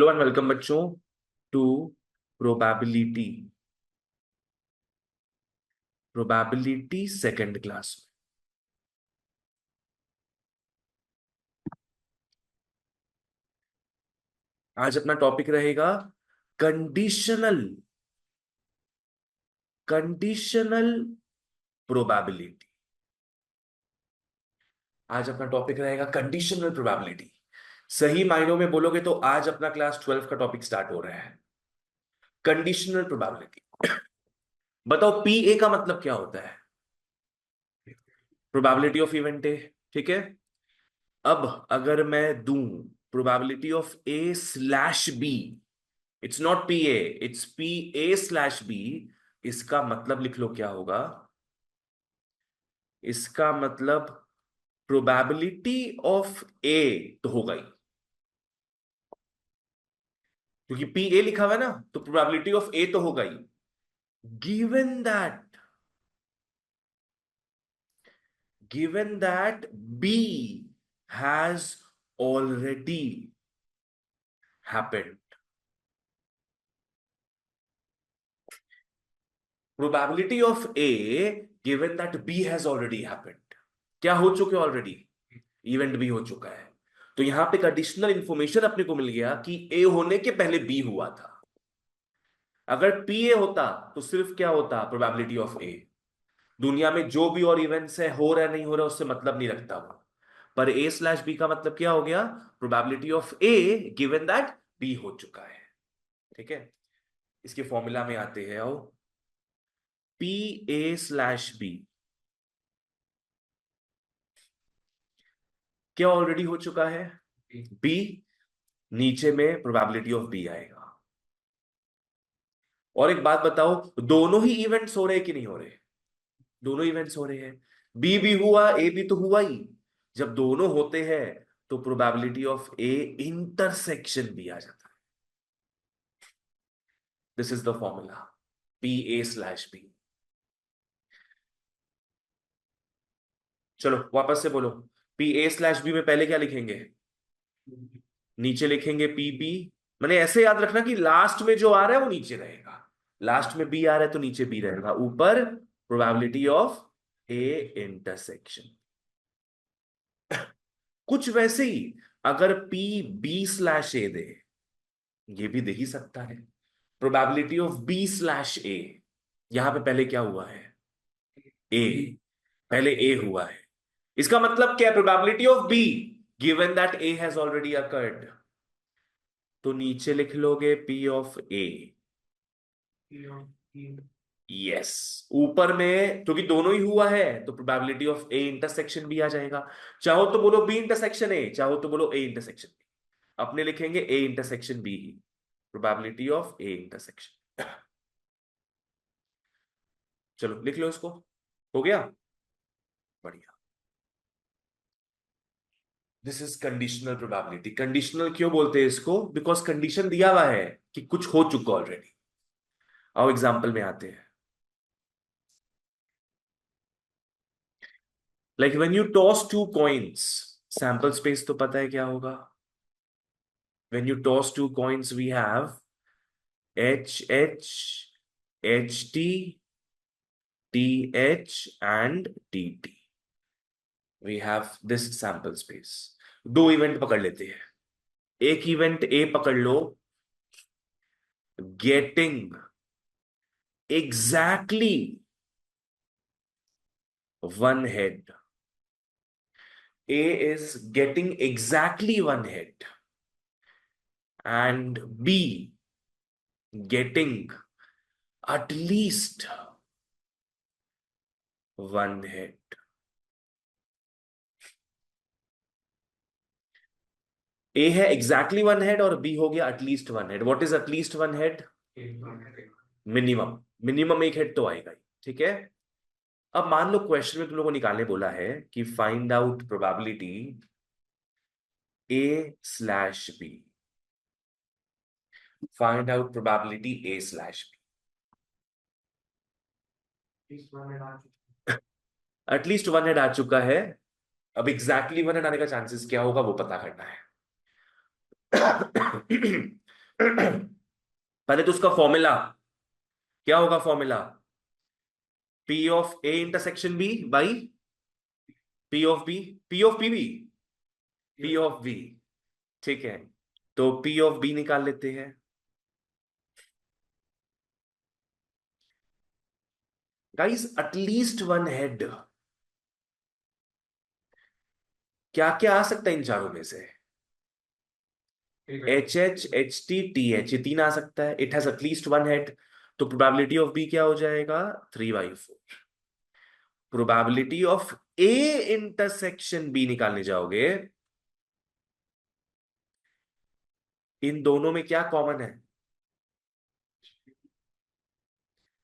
Hello and welcome बच्चों to probability probability second class. आज अपना टॉपिक रहेगा कंडीशनल कंडीशनल प्रोबेबिलिटी। आज अपना टॉपिक रहेगा कंडीशनल प्रोबेबिलिटी। सही मायनों में बोलोगे तो आज अपना क्लास 12 का टॉपिक स्टार्ट हो रहा है, कंडीशनल प्रोबेबिलिटी। बताओ पी ए का मतलब क्या होता है? Probability of event A. ठीक है, अब अगर मैं दूं probability of A slash B, it's not P A, it's P A slash B. इसका मतलब लिख लो क्या होगा। इसका मतलब प्रोबेबिलिटी ऑफ ए तो होगा ही, क्योंकि पी ए लिखा हुआ है ना, तो प्रोबेबिलिटी ऑफ ए तो होगा ही। Given that given that B has already happened. Probability of A given that B has already happened. क्या हो चुके ऑलरेडी? इवेंट भी हो चुका है। तो यहां पे कंडीशनल इंफॉर्मेशन अपने को मिल गया कि ए होने के पहले बी हुआ था। अगर पी ए होता तो सिर्फ क्या होता? प्रोबेबिलिटी ऑफ ए। दुनिया में जो भी और इवेंट्स है, हो रहा है नहीं हो रहा, उससे मतलब नहीं रखता वो। पर ए स्लैश बी का मतलब क्या हो गया? Probability of A given that B हो चुका है। ठीक है, इसके फॉर्मूला में आते हैं। आओ, पी ए स्लैश बी क्या ऑलरेडी हो चुका है? बी। नीचे में प्रोबेबिलिटी ऑफ बी आएगा। और एक बात बताओ, दोनों ही इवेंट्स हो रहे हैं कि नहीं हो रहे? दोनों इवेंट्स हो रहे हैं। बी भी हुआ, ए भी तो हुआ ही। जब दोनों होते हैं तो प्रोबेबिलिटी ऑफ ए इंटरसेक्शन भी आ जाता है। This is the formula, P A slash B. चलो वापस से बोलो, पी ए स्लैश बी में पहले क्या लिखेंगे? नीचे लिखेंगे पी बी। मैंने ऐसे याद रखना कि लास्ट में जो आ रहा है वो नीचे रहेगा। लास्ट में बी आ रहा है तो नीचे बी रहेगा, ऊपर प्रोबेबिलिटी ऑफ ए इंटरसेक्शन। कुछ वैसे ही, अगर पी बी स्लैश ए दे, ये भी दे ही सकता है। Probability of B slash A, यहां पे पहले क्या हुआ है? ए। पहले ए हुआ है। इसका मतलब क्या है? Probability of B given that A has already occurred. तो नीचे लिख लोगे पी ऑफ ए। यस, ऊपर में क्योंकि दोनों ही हुआ है तो प्रोबेबिलिटी ऑफ ए इंटरसेक्शन भी आ जाएगा। चाहो तो बोलो बी इंटरसेक्शन ए, चाहो तो बोलो ए इंटरसेक्शन बी। अपने लिखेंगे ए इंटरसेक्शन बी ही, प्रोबेबिलिटी ऑफ ए इंटरसेक्शन। चलो लिख लो इसको। हो गया, बढ़िया। This is conditional probability. Conditional क्यों बोलते हैं इसको? बिकॉज कंडीशन दिया हुआ है कि कुछ हो चुका ऑलरेडी। आओ एग्जाम्पल में आते हैं। Like when you toss two coins, sample space तो पता है क्या होगा? When you toss two coins we have H H, H T, T H and T T. We have this sample space. दो इवेंट पकड़ लेते हैं। एक इवेंट ए पकड़ लो, getting exactly one head. A is getting exactly one hit and B getting at least one hit. A है exactly one head और B हो गया at least one head. What is at least one head? Minimum. Minimum एक head तो आएगा ही। ठीक है, अब मान लो क्वेश्चन में तुम लोगों को निकालने बोला है कि find out probability A slash B। Find out probability A slash B। At least one head आ चुका है। अब एग्जैक्टली वन हेड आने का चांसेस क्या होगा वो पता करना है। पहले तो उसका फॉर्मूला क्या होगा, formula P of A intersection B by P of B, P of P B, P of B. ठीक है, तो पी ऑफ बी निकाल लेते हैं। गाइस एटलीस्ट वन हेड, क्या क्या आ सकता है इन चारों में से? H H H T T H, ये तीन आ सकता है। It has at least one head, तो प्रोबेबिलिटी ऑफ बी क्या हो जाएगा, 3/4। Probability of A intersection B निकालने जाओगे, इन दोनों में क्या कॉमन है?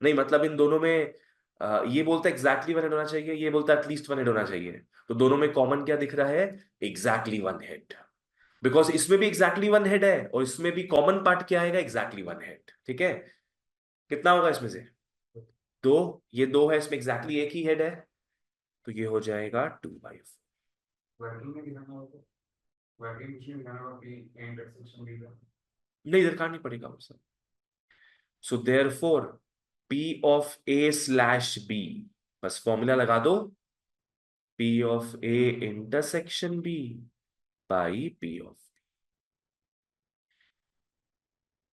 नहीं मतलब इन दोनों में ये बोलता है एग्जैक्टली वन हेड होना चाहिए, ये बोलता है एटलीस्ट वन हेड होना चाहिए। तो दोनों में कॉमन क्या दिख रहा है? Exactly one head. बिकॉज इसमें भी एग्जैक्टली वन हेड है और इसमें भी कॉमन पार्ट क्या आएगा, एग्जैक्टली वन हेड। ठीक है, कितना होगा इसमें से? दो, ये दो है, इसमें एग्जैक्टली एक ही हेड है, तो ये हो जाएगा 2/4। नहीं, दरकार नहीं पड़ेगा वो सब। So there four P of A slash B, बस फॉर्मूला लगा दो, P of A intersection B by P of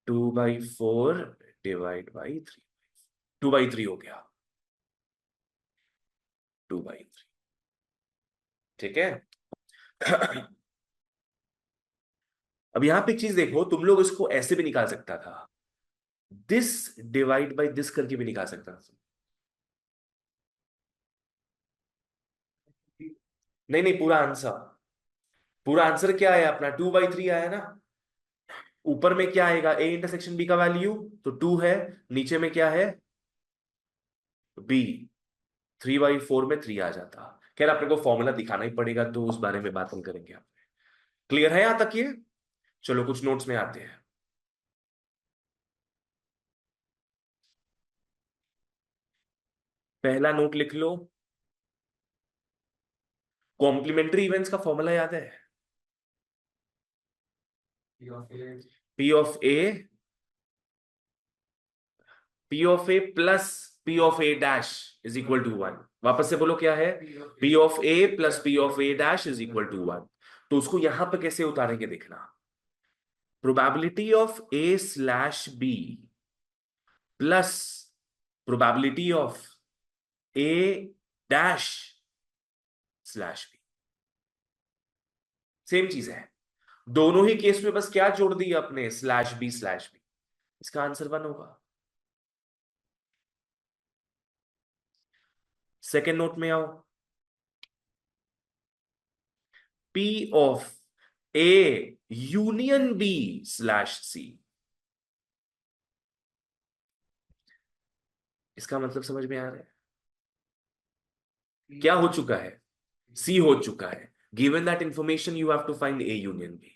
2/4 divide by 3। 2/3 हो गया, 2/3। ठीक है। अब यहां पे एक चीज देखो, तुम लोग इसको ऐसे भी निकाल सकता था, दिस डिवाइड बाई दिस करके भी निकाल सकता था। नहीं नहीं, पूरा आंसर, पूरा आंसर क्या है अपना, 2/3 आया ना। ऊपर में क्या आएगा, ए इंटरसेक्शन बी का वैल्यू तो 2 है, नीचे में क्या है, बी। 3/4 में 3 आ जाता। खैर अपने को फॉर्मूला दिखाना ही पड़ेगा, तो उस बारे में बात हम करेंगे। क्लियर है यहां तक ये? चलो कुछ नोट्स में आते हैं। पहला नोट लिख लो, कॉम्प्लीमेंट्री इवेंट्स का फॉर्मूला याद है? P of A, P of A plus P of A dash is equal to 1। वापस से बोलो क्या है, P of A plus P of A dash is equal to 1। तो उसको यहां पे कैसे उतारेंगे देखना, probability of A slash B plus probability of A dash slash B, same चीज है। दोनों ही केस में बस क्या जोड़ दिया अपने, स्लैश बी स्लैश बी। इसका आंसर 1 होगा। सेकेंड नोट में आओ, P of A union B slash C, इसका मतलब समझ में आ रहा है? क्या हो चुका है, सी हो चुका है। Given that information you have to find A union B.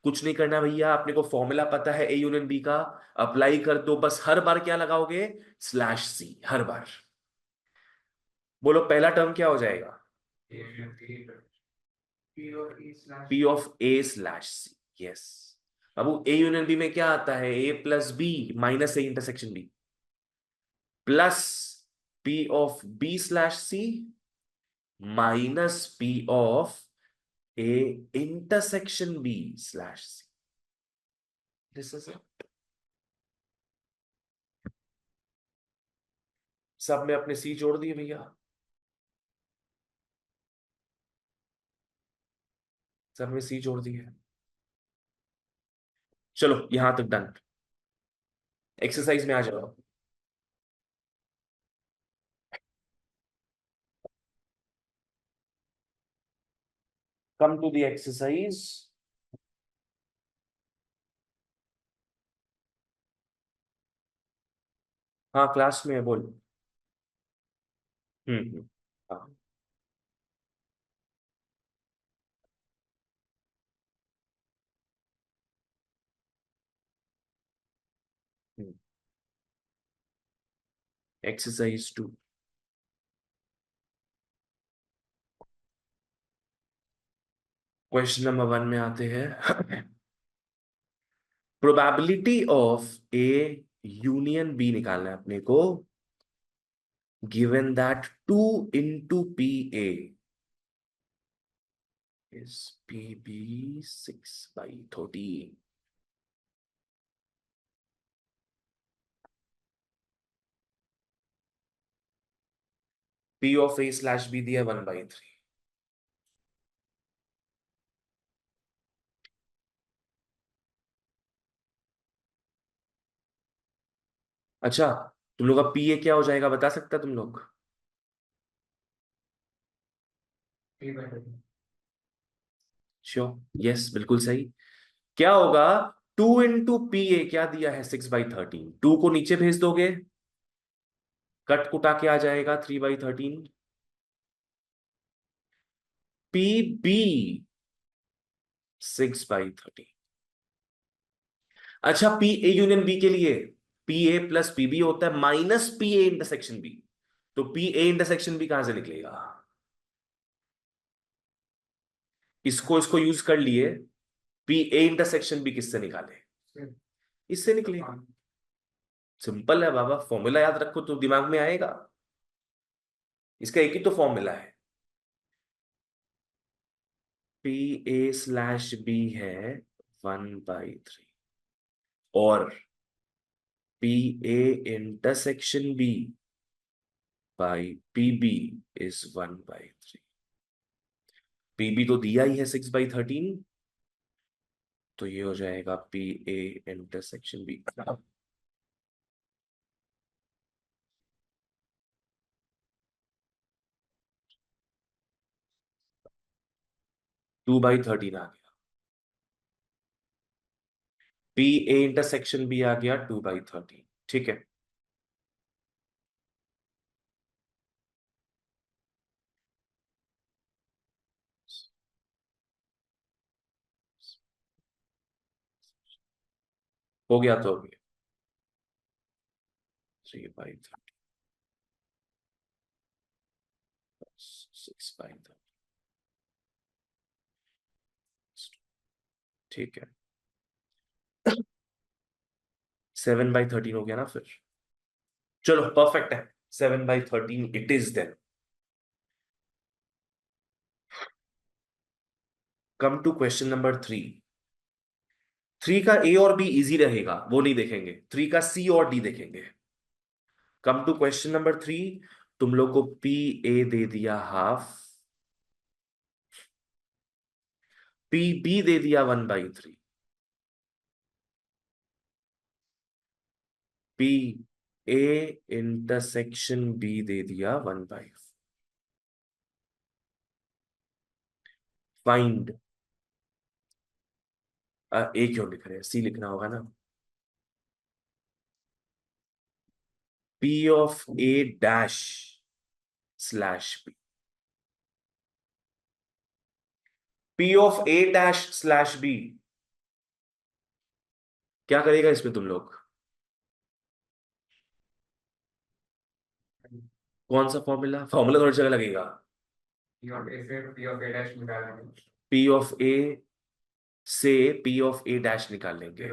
कुछ नहीं करना भैया, अपने को फॉर्मूला पता है ए यूनियन बी का, अप्लाई कर दो। बस हर बार क्या लगाओगे, स्लैश सी हर बार। बोलो पहला टर्म क्या हो जाएगा, P of A slash C. Yes, अब ए यूनियन बी में क्या आता है, A plus B minus A intersection B plus P of B slash C minus P of A intersection B slash C. This is it. सब में अपने सी जोड़ दिए भैया, सब में सी जोड़ दिए। चलो यहां तक डन। एक्सरसाइज में आ जाओ। Come to the exercise. हाँ क्लास में है, बोल। हाँ। एक्सरसाइज 2। क्वेश्चन नंबर 1 में आते हैं। Probability of A union B निकालना है अपने को, given that 2 into P A is PB 6/13. P of A slash B दिया 1/3. अच्छा, तुम लोग का पी ए क्या हो जाएगा बता सकता तुम लोग? श्योर, यस बिल्कुल सही। क्या होगा? 2 into पी ए क्या दिया है? 6/13। 2 को नीचे भेज दोगे, कट कुटा के आ जाएगा 3/13। P B 6/13। अच्छा, पी ए यूनियन बी के लिए P A plus P B होता है minus P A intersection B. तो पी ए इंटरसेक्शन बी कहां से निकलेगा? इसको इसको यूज कर लिए, पी ए इंटरसेक्शन बी किससे निकाले? इससे निकलेगा। सिंपल है बाबा, फॉर्मूला याद रखो तो दिमाग में आएगा। इसका एक ही तो फॉर्मूला है, पी ए स्लैश बी है 1/3 और P A intersection B by P B is 1/3। P B तो दिया ही है 6/13, तो ये हो जाएगा पी ए इंटरसेक्शन बी 2/13 आ गया। पी ए इंटरसेक्शन बी आ गया 2/13। ठीक है, हो गया तो हो गया। 3/13 6/13। ठीक है, 7/13 हो गया ना फिर। चलो परफेक्ट है, 7/13 it is then. Come to question number 3। 3 का ए और बी इजी रहेगा, वो नहीं देखेंगे। 3 का सी और डी देखेंगे। Come to question number 3। तुम लोग को पी ए दे दिया हाफ, पी बी दे दिया 1/3, पी ए इंटरसेक्शन बी दे दिया 1/4। फाइंड, ए क्यों लिख रहे हैं, सी लिखना होगा ना। P of A dash slash B, P of A dash slash B क्या करेगा इसमें तुम लोग? कौन सा फॉर्मूला? फॉर्मूला थोड़ी जगह लगेगा। पी ऑफ ए से पी ऑफ ए डैश निकाल लेंगे।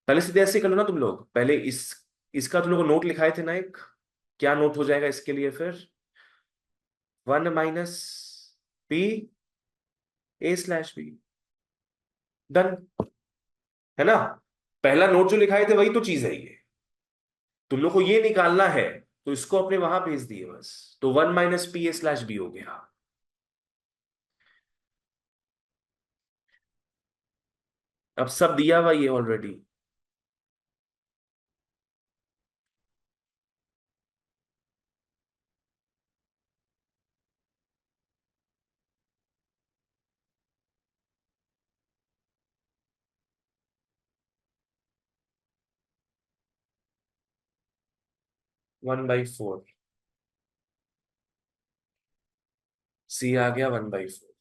पहले सीधे ऐसे कर लो ना तुम लोग। पहले इसका तुम लोग को नोट लिखाए थे ना एक, क्या नोट हो जाएगा इसके लिए फिर? 1 - P A slash B. Done, है ना? पहला नोट जो लिखाए थे वही तो चीज है ये। तुम लोग को ये निकालना है, तो इसको अपने वहां भेज दिए बस। तो 1 - पी ए स्लैश बी हो गया। अब सब दिया हुआ ये ऑलरेडी। 1/4, सी आ गया 1/4।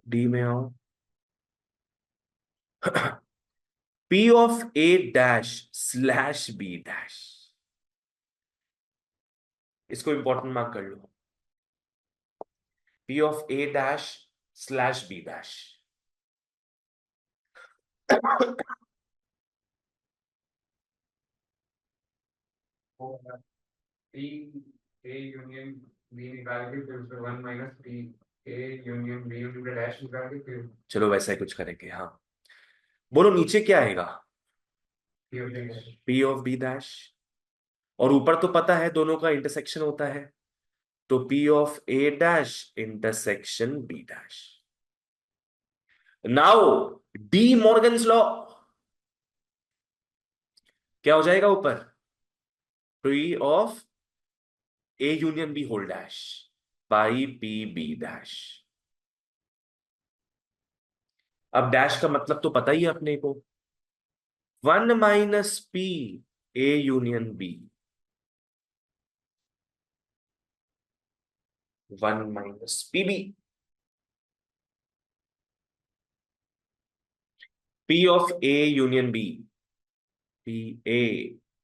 डी में आओ। P of A dash slash B dash, इसको इंपॉर्टेंट मार्क कर लो। P of A dash slash B dash. P A union B निकाल के फिर उसमें 1 minus P A union B union का डैश निकाल के फिर चलो वैसा ही कुछ करेंगे। हाँ, बोलो नीचे क्या आएगा? P of A dash। P of B dash। और ऊपर तो पता है दोनों का इंटरसेक्शन होता है, तो P of A dash intersection B dash। Now D Morgan's law क्या हो जाएगा ऊपर? P of A union B whole dash by P B dash। अब डैश का मतलब तो पता ही है अपने को, 1 minus P A union B, 1 minus PB। P of A union B, PA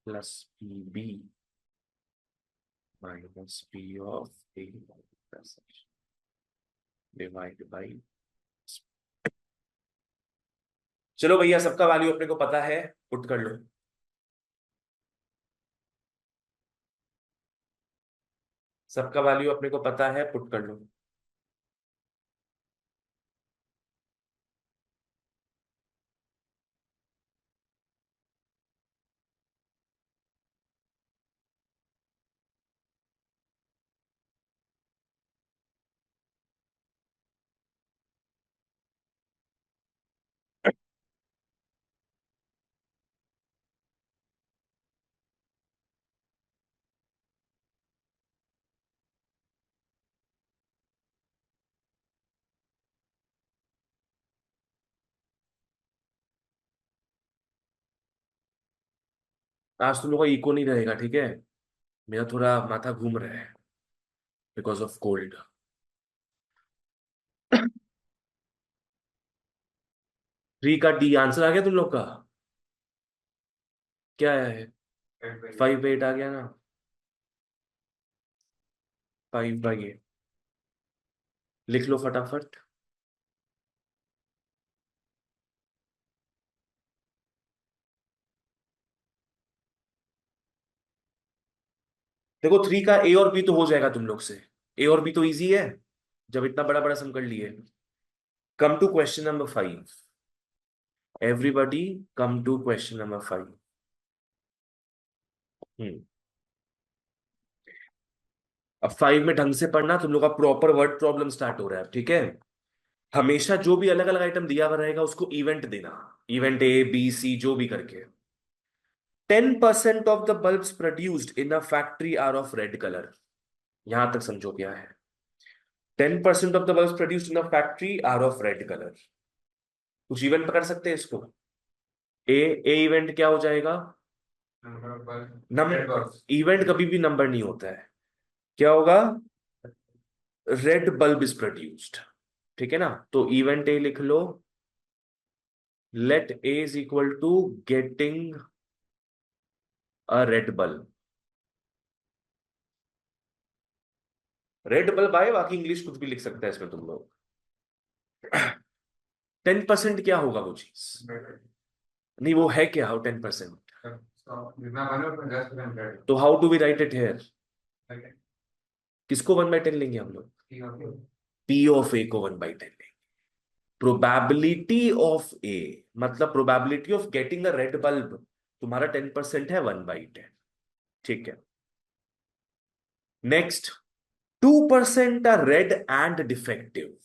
plus PB minus P of A divide by. चलो भैया, सबका वैल्यू अपने को पता है, पुट कर लो। सबका वैल्यू अपने को पता है, पुट कर लो। आज तुम लोग का इको नहीं रहेगा, ठीक है? मेरा थोड़ा माथा घूम रहा है बिकॉज ऑफ कोल्ड। 3 का डी आंसर आ गया तुम लोग का? क्या है? 5/8 आ गया ना? 5/8 लिख लो फटाफट। देखो 3 का ए और बी तो हो जाएगा तुम लोग से, ए और बी तो इजी है जब इतना बड़ा बड़ा सम कर लिए। Come to question number 5। Everybody come to question number 5। अब 5 में ढंग से पढ़ना, तुम लोग का प्रॉपर वर्ड प्रॉब्लम स्टार्ट हो रहा है, ठीक है? हमेशा जो भी अलग अलग आइटम दिया हुआ रहेगा उसको इवेंट देना, इवेंट A B C जो भी करके। 10% of the bulbs produced in a factory are of red colour. यहां तक समझो क्या है? 10% of the bulbs produced in a factory are of red colour. कुछ इवेंट पकड़ सकते हैं इसको? ए ए इवेंट क्या हो जाएगा? नंबर। इवेंट कभी भी नंबर नहीं होता है। क्या होगा? रेड बल्ब इज प्रोड्यूस्ड, ठीक है ना? तो इवेंट ए लिख लो, let A is equal to getting a red bulb. Red bulb आए, बाकी इंग्लिश कुछ भी लिख सकता है इसमें तुम लोग। 10% क्या होगा वो चीज? नहीं, वो है क्या? हाउ 10%? तो how do we write it here? किसको 1/10 लेंगे हम लोग? P ऑफ ए को 1/10 लेंगे। प्रोबेबिलिटी ऑफ ए मतलब probability of getting a red bulb तुम्हारा 10% है, 1/10, ठीक है? Next, 2% are red and defective.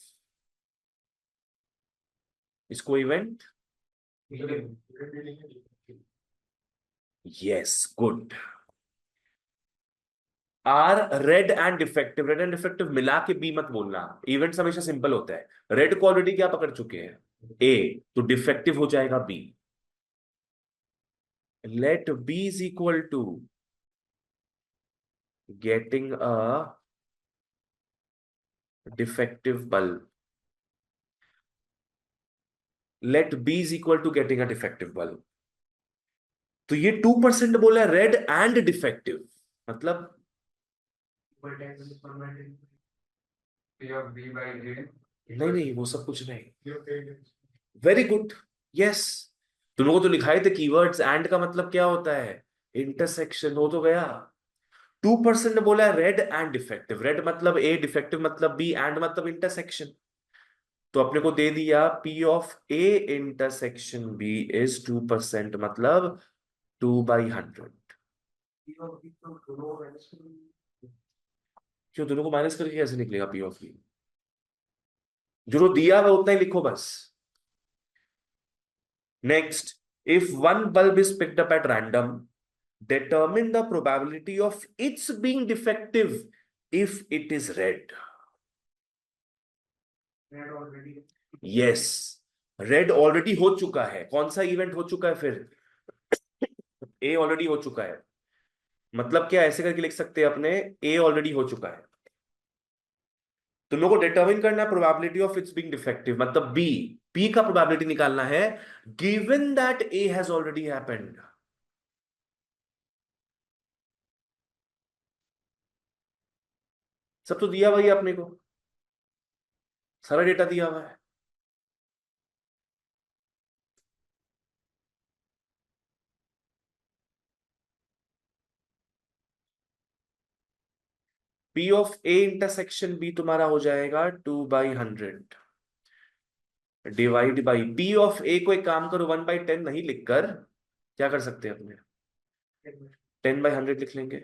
इसको event, yes, good. Are red and defective, red and defective मिला के बी मत बोलना, इवेंट्स हमेशा सिंपल होता है। रेड को ऑलरेडी क्या पकड़ चुके हैं? ए, तो डिफेक्टिव हो जाएगा B. Let B is equal to getting a defective bulb. Let B is equal to getting a defective bulb. तो ये 2% बोला है रेड एंड डिफेक्टिव, मतलब P of B by A नहीं नहीं, वो सब कुछ नहीं। Very good, yes. तुम लोगों को तो लिखाए थे कीवर्ड्स, एंड का मतलब क्या होता है, इंटरसेक्शन, हो तो गया। 2% ने बोला है रेड एंड डिफेक्टिव, रेड मतलब ए, डिफेक्टिव मतलब बी, एंड मतलब इंटरसेक्शन। तो अपने को दे दिया P of A intersection B is 2%, मतलब 2/100। क्यों, दोनों को माइनस करके कैसे निकलेगा P ऑफ B? जो दिया हुआ उतना ही लिखो बस। Next, if one bulb is picked up at random, determine the probability of its being defective if it is red. Yes, red already हो चुका है। कौन सा इवेंट हो चुका है फिर? ए ऑलरेडी हो चुका है। मतलब क्या, ऐसे करके लिख सकते हैं अपने, ए ऑलरेडी हो चुका है। तुम लोग को डिटरमिन करना है probability of its being defective, मतलब बी, पी का प्रोबेबिलिटी निकालना है given that A has already happened. सब तो दिया हुआ है अपने को, सारा डेटा दिया हुआ है। P of A intersection B तुम्हारा हो जाएगा 2/100 divide by P of A को, एक काम करो 1/10 नहीं लिखकर क्या कर सकते हैं अपने, 10/100 लिख लेंगे।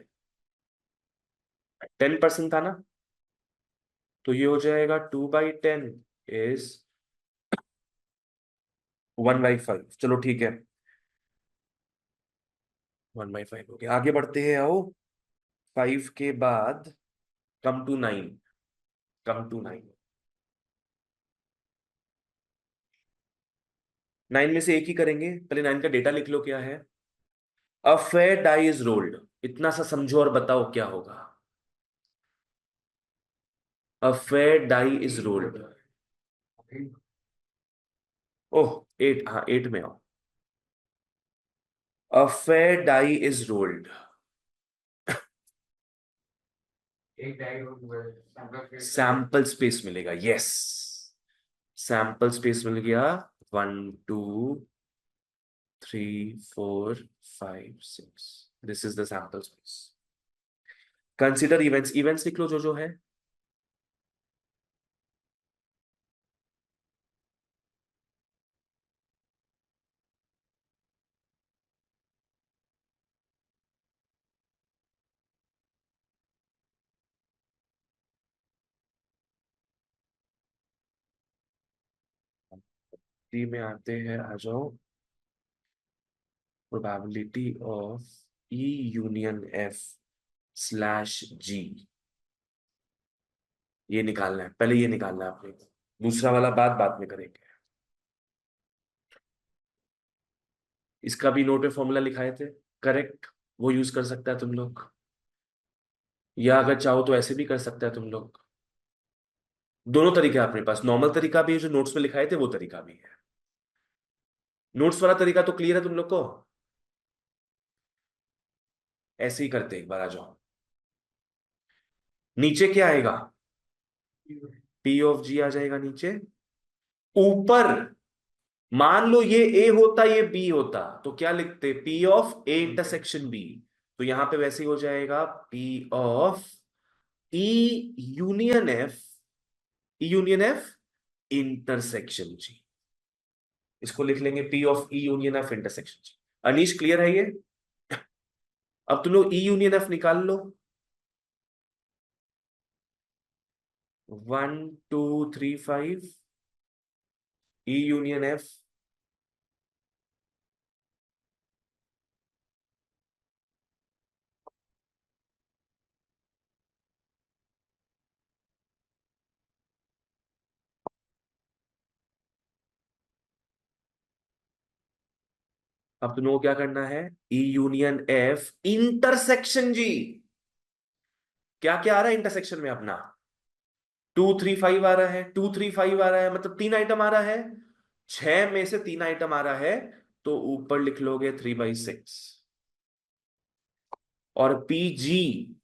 10% था ना, तो ये हो जाएगा 2/10 इज 1/5। चलो ठीक है, 1/5 हो गया। आगे बढ़ते हैं, आओ। 5 के बाद कम टू 9, कम टू 9। 9 में से एक ही करेंगे, पहले 9 का डेटा लिख लो क्या है। A fair die is rolled, इतना सा समझो और बताओ क्या होगा। A fair die is rolled. ओह, 8, हाँ 8 में आओ। A fair die is rolled. एक डाई रोल हुआ है, सैंपल स्पेस का सैंपल स्पेस मिलेगा, यस। सैंपल स्पेस मिल गया, 1 2 3 4 5 6, this is the sample space. Consider events, events लिख लो जो है। डी में आते हैं, आ जाओ। Probability of E union F slash G, ये निकालना है, पहले ये निकालना है आपने, दूसरा वाला बात बाद में करेंगे। इसका भी नोट पे फॉर्मूला लिखाए थे, करेक्ट, वो यूज कर सकता है तुम लोग, या अगर चाहो तो ऐसे भी कर सकता है तुम लोग। दोनों तरीके हैं अपने पास, नॉर्मल तरीका भी है जो नोट्स में लिखाए थे, वो तरीका भी है। नोट्स वाला तरीका तो क्लियर है तुम लोग को? ऐसे ही करते हैं, एक बार आ जाओ। नीचे क्या आएगा, पी ऑफ जी आ जाएगा नीचे। ऊपर मान लो ये ए होता, ये बी होता, तो क्या लिखते, P of A intersection B. तो यहां पे वैसे ही हो जाएगा P of E union F, E union F intersection G. इसको लिख लेंगे P of E union F intersection G. Anish clear है ये? अब तुम लोग ई यूनियन एफ निकाल लो। 1 2 3 5, ई यूनियन एफ। अब तुम लोगों को क्या करना है, ई यूनियन एफ इंटरसेक्शन जी। क्या क्या आ रहा है इंटरसेक्शन में अपना, 2 3 5 आ रहा है, 2 3 5 आ रहा है, मतलब 3 आइटम आ रहा है। 6 में से 3 आइटम आ रहा है, तो ऊपर लिख लोगे 3/6, और पीजी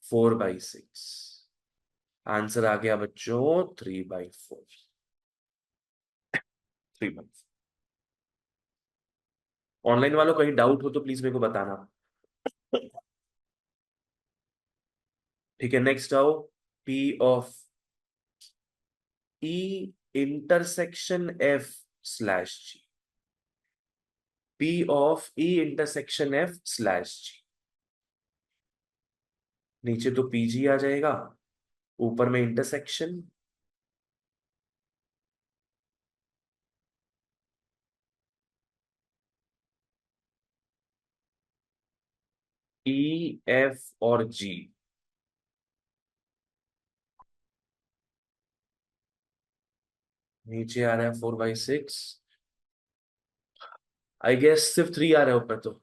4/6। आंसर आ गया बच्चों 3/4। 3/4। ऑनलाइन वालों कहीं डाउट हो तो प्लीज मेरे को बताना। ठीक है, नेक्स्ट आओ। P of E intersection F slash G. P of E intersection F slash G. नीचे तो पीजी आ जाएगा, ऊपर में इंटरसेक्शन। ई एफ और जी। नीचे आ रहा है 4/6। आई गेस सिर्फ 3 आ रहा है ऊपर तो।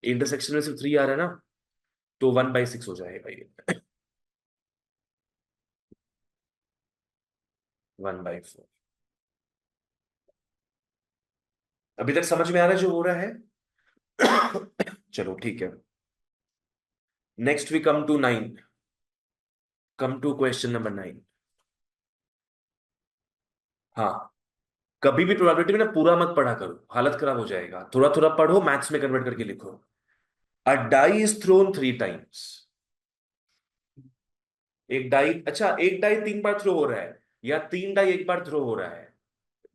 इंटरसेक्शन में सिर्फ 3 आ रहा है ना, तो 1/6 हो जाएगा ये। 1/4। अभी तक समझ में आ रहा है जो हो रहा है? चलो ठीक है। Next we come to 9। Come to question number 9। हाँ, कभी भी प्रोबेबिलिटी में ना पूरा मत पढ़ा करो, हालत खराब हो जाएगा। थोड़ा थोड़ा पढ़ो, मैथ्स में कन्वर्ट करके लिखो। अ डाई इज थ्रोन 3 टाइम्स। एक डाई, अच्छा एक डाई 3 बार थ्रो हो रहा है, या 3 डाई एक बार थ्रो हो रहा है?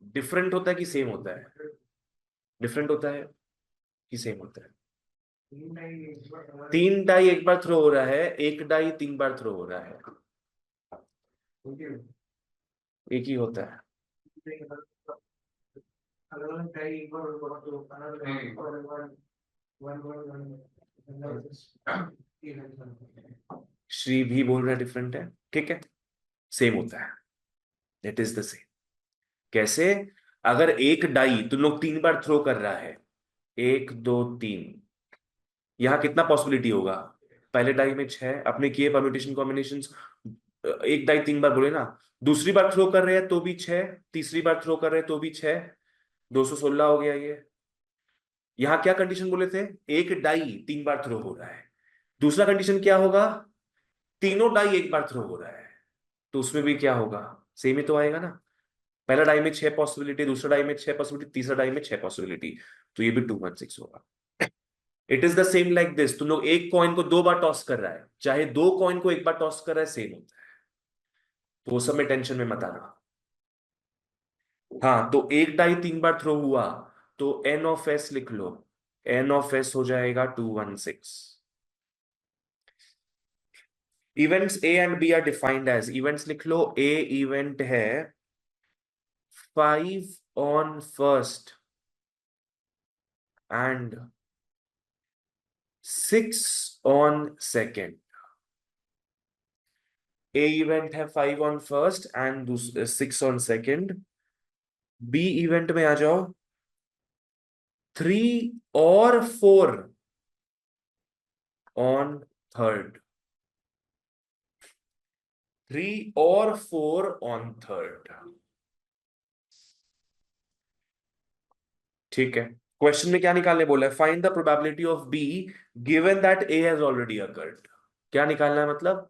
डिफरेंट होता है कि सेम होता है? डिफरेंट होता है कि सेम होता है? 3 डाई एक बार थ्रो हो रहा है, एक डाई 3 बार थ्रो हो रहा है। एक ही होता है। श्री भी बोल रहा है डिफरेंट है, ठीक है, सेम होता है। It is the same. कैसे? अगर एक डाई तुम लोग 3 बार थ्रो कर रहा है, 1 2 3, यहां कितना पॉसिबिलिटी होगा? पहले डाई में 6 अपने किए परम्यूटेशन कॉम्बिनेशन। एक डाई 3 बार बोले ना, दूसरी बार थ्रो कर रहे हैं तो भी 6, तीसरी बार थ्रो कर रहे हैं तो भी 6, 216 हो गया ये। यहां क्या कंडीशन बोले थे? एक डाई 3 बार थ्रो हो रहा है। दूसरा कंडीशन क्या होगा? तीनों डाई एक बार थ्रो हो रहा है, तो उसमें भी क्या होगा? सेम ही तो आएगा ना। पहला डाई में 6 पॉसिबिलिटी, दूसरा डाई में 6 पॉसिबिलिटी, तीसरा डाई में 6 पॉसिबिलिटी, तो ये भी 2/6 होगा। It is the same like this. तुम लोग एक कॉइन को 2 बार टॉस कर रहा है, चाहे 2 कॉइन को एक बार टॉस कर रहा है, सेम होता है। तो वो सब में टेंशन में मत आना। हाँ, तो एक डाई 3 बार थ्रो हुआ, तो एन ऑफ एस लिख लो। एन ऑफ एस हो जाएगा 2/6। Events A and B are defined as, events लिख लो। ए इवेंट है 5 on first and 6 on second. A event है 5 on first and 6 on second. B event में आ जाओ, 3 और 4 ऑन थर्ड। 3 और 4 ऑन थर्ड। ठीक है। क्वेश्चन में क्या निकालने बोला है? Find the probability of B given that A has already occurred. क्या निकालना है मतलब?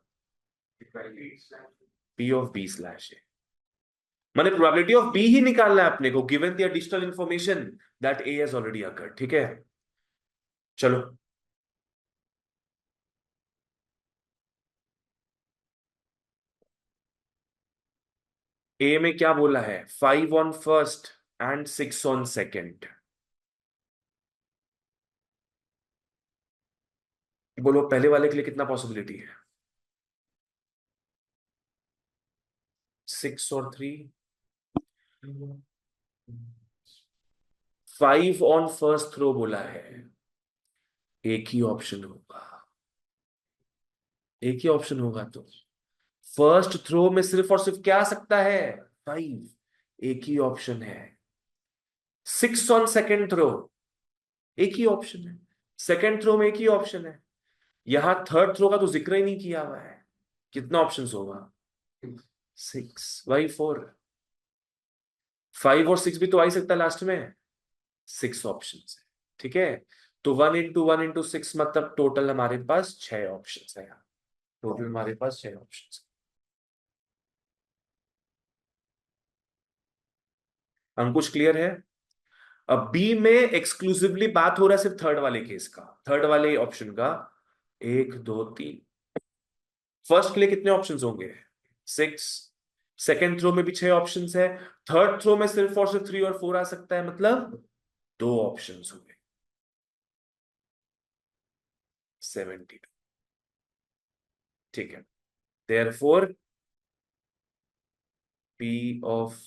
P of B slash A. माने प्रोबेबिलिटी ऑफ बी ही निकालना है अपने को, given the additional information that A has already occurred. ठीक है, चलो। ए में क्या बोला है? 5 on first and 6 on second. बोलो पहले वाले के लिए कितना पॉसिबिलिटी है? 6 और 3। 5 ऑन फर्स्ट थ्रो बोला है, एक ही ऑप्शन होगा। एक ही ऑप्शन होगा तो फर्स्ट थ्रो में सिर्फ और सिर्फ क्या आ सकता है? 5। एक ही ऑप्शन है। 6 ऑन सेकेंड थ्रो, एक ही ऑप्शन है। सेकेंड थ्रो में एक ही ऑप्शन है। यहां थर्ड थ्रो का तो जिक्र ही नहीं किया हुआ है। कितना ऑप्शन होगा? 6/4। 5 और 6 भी तो आ ही सकता है लास्ट में। 6 ऑप्शन है, ठीक है। तो 1 × 1 × 6 मतलब टोटल हमारे पास 6 ऑप्शन है। टोटल हमारे पास 6 ऑप्शन है। अंकुश क्लियर है? अब बी में एक्सक्लूसिवली बात हो रहा है सिर्फ थर्ड वाले केस का, थर्ड वाले ऑप्शन का। एक दो तीन, फर्स्ट के लिए कितने ऑप्शंस होंगे? 6। सेकेंड थ्रो में भी 6 ऑप्शंस है। थर्ड थ्रो में सिर्फ और सिर्फ 3 और 4 आ सकता है, मतलब 2 ऑप्शंस हो गए। 72। ठीक है, therefore P of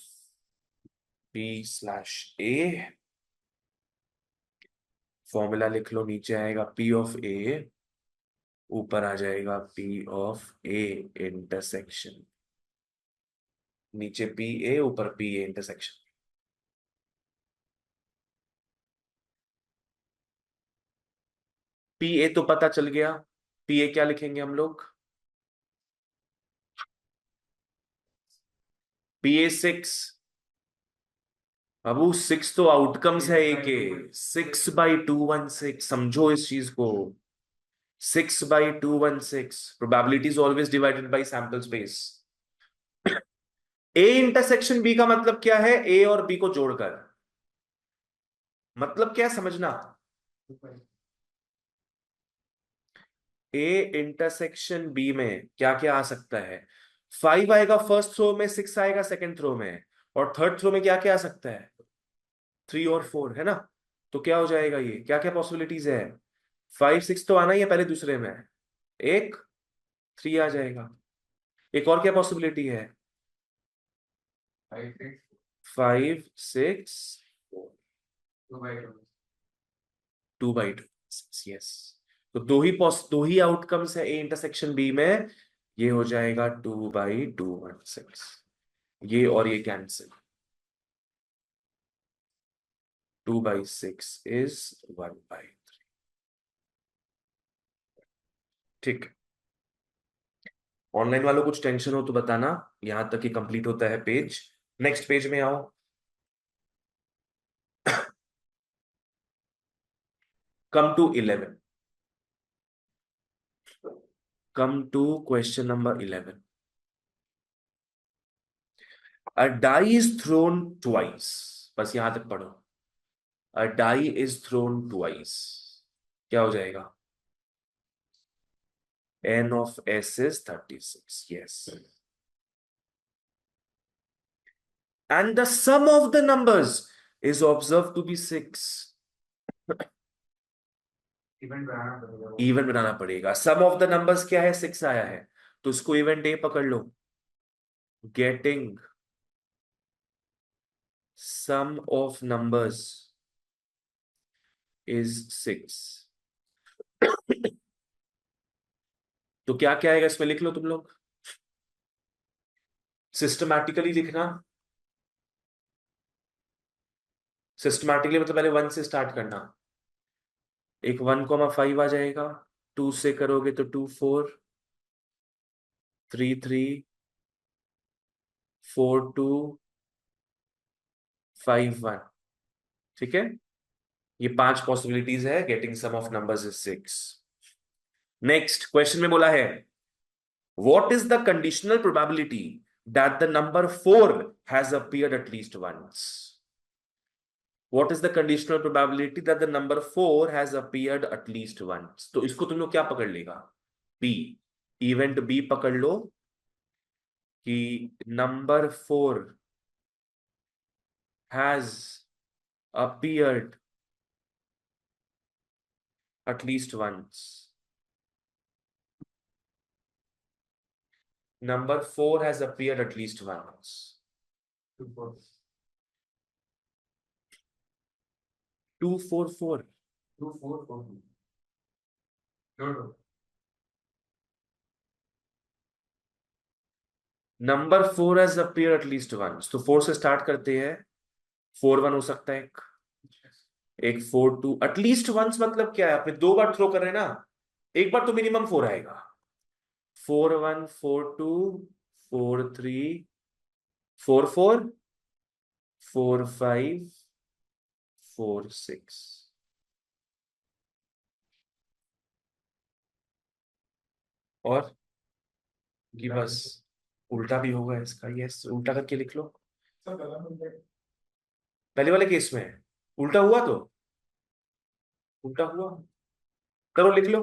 B slash A, formula लिख लो, नीचे आएगा पी ऑफ ए, ऊपर आ जाएगा पी ऑफ ए इंटरसेक्शन, नीचे पी ए ऊपर P A intersection. P A तो पता चल गया, पी ए क्या लिखेंगे हम लोग? P A 6। बाबू 6 तो आउटकम्स है ए के, 6/216, समझो इस चीज को। 6/216, probability is always divided by sample space. A intersection B का मतलब क्या है? ए और बी को जोड़कर, मतलब क्या है समझना। ए इंटरसेक्शन बी में क्या क्या आ सकता है? 5 आएगा फर्स्ट थ्रो में, 6 आएगा सेकंड थ्रो में, और थर्ड थ्रो में क्या क्या आ सकता है? 3 और 4, है ना? तो क्या हो जाएगा, ये क्या क्या पॉसिबिलिटीज है? 5 6 तो आना ही है पहले दूसरे में, एक 3 आ जाएगा। एक और क्या पॉसिबिलिटी है? 5 6 5 6 2 by 2 2/2। यस, तो दो ही आउटकम्स है ए इंटरसेक्शन बी में, ये हो जाएगा 2/216, ये और ये कैंसिल, 2/6 इज 1/3। ठीक, ऑनलाइन वालों कुछ टेंशन हो तो बताना, यहां तक ही कंप्लीट होता है पेज। नेक्स्ट पेज में आओ। Come to 11, come to question number 11। A die is thrown twice, बस यहां तक पढ़ो। A die is thrown twice, क्या हो जाएगा? n of s is 36, yes, and the sum of the numbers is observed to be 6। Event बनाना पड़ेगा वो। Even बनाना पड़ेगा। सम ऑफ द नंबर्स क्या है? 6 आया है, तो इसको इवेंट ए पकड़ लो। Getting sum of numbers is 6। तो क्या क्या आएगा इसमें, लिख लो तुम लोग, सिस्टमैटिकली लिखना। सिस्टमैटिकली मतलब पहले 1 से स्टार्ट करना। एक 1,5 आ जाएगा, 2 से करोगे तो 2 4, 3 3, 4 2, 5 1। ठीक है, ये 5 पॉसिबिलिटीज है, getting sum of numbers is 6। Next question में बोला है, what is the conditional probability that the number 4 has appeared at least once? What is the conditional probability that the number 4 has appeared at least once? तो इसको तुम लोग क्या पकड़ लेगा? बी, इवेंट बी पकड़ लो कि number 4 has appeared at least once. Number 4 has appeared at least once. 2 4 2 4 4। 2 4 4 2 number 4 has appeared at least once, तो 4 से स्टार्ट करते हैं। 4 1 हो सकता है, एक 4 2, एटलीस्ट वंस मतलब क्या है? आपने 2 बार थ्रो कर रहे हैं ना, एक बार तो मिनिमम 4 आएगा। 4 1 4 2 4 3 4 4 4 5 4 6। और कि बस उल्टा भी होगा इसका, यस, उल्टा करके लिख लो। सब गलत हो गया। पहले वाले केस में उल्टा हुआ तो उल्टा हुआ, करो लिख लो।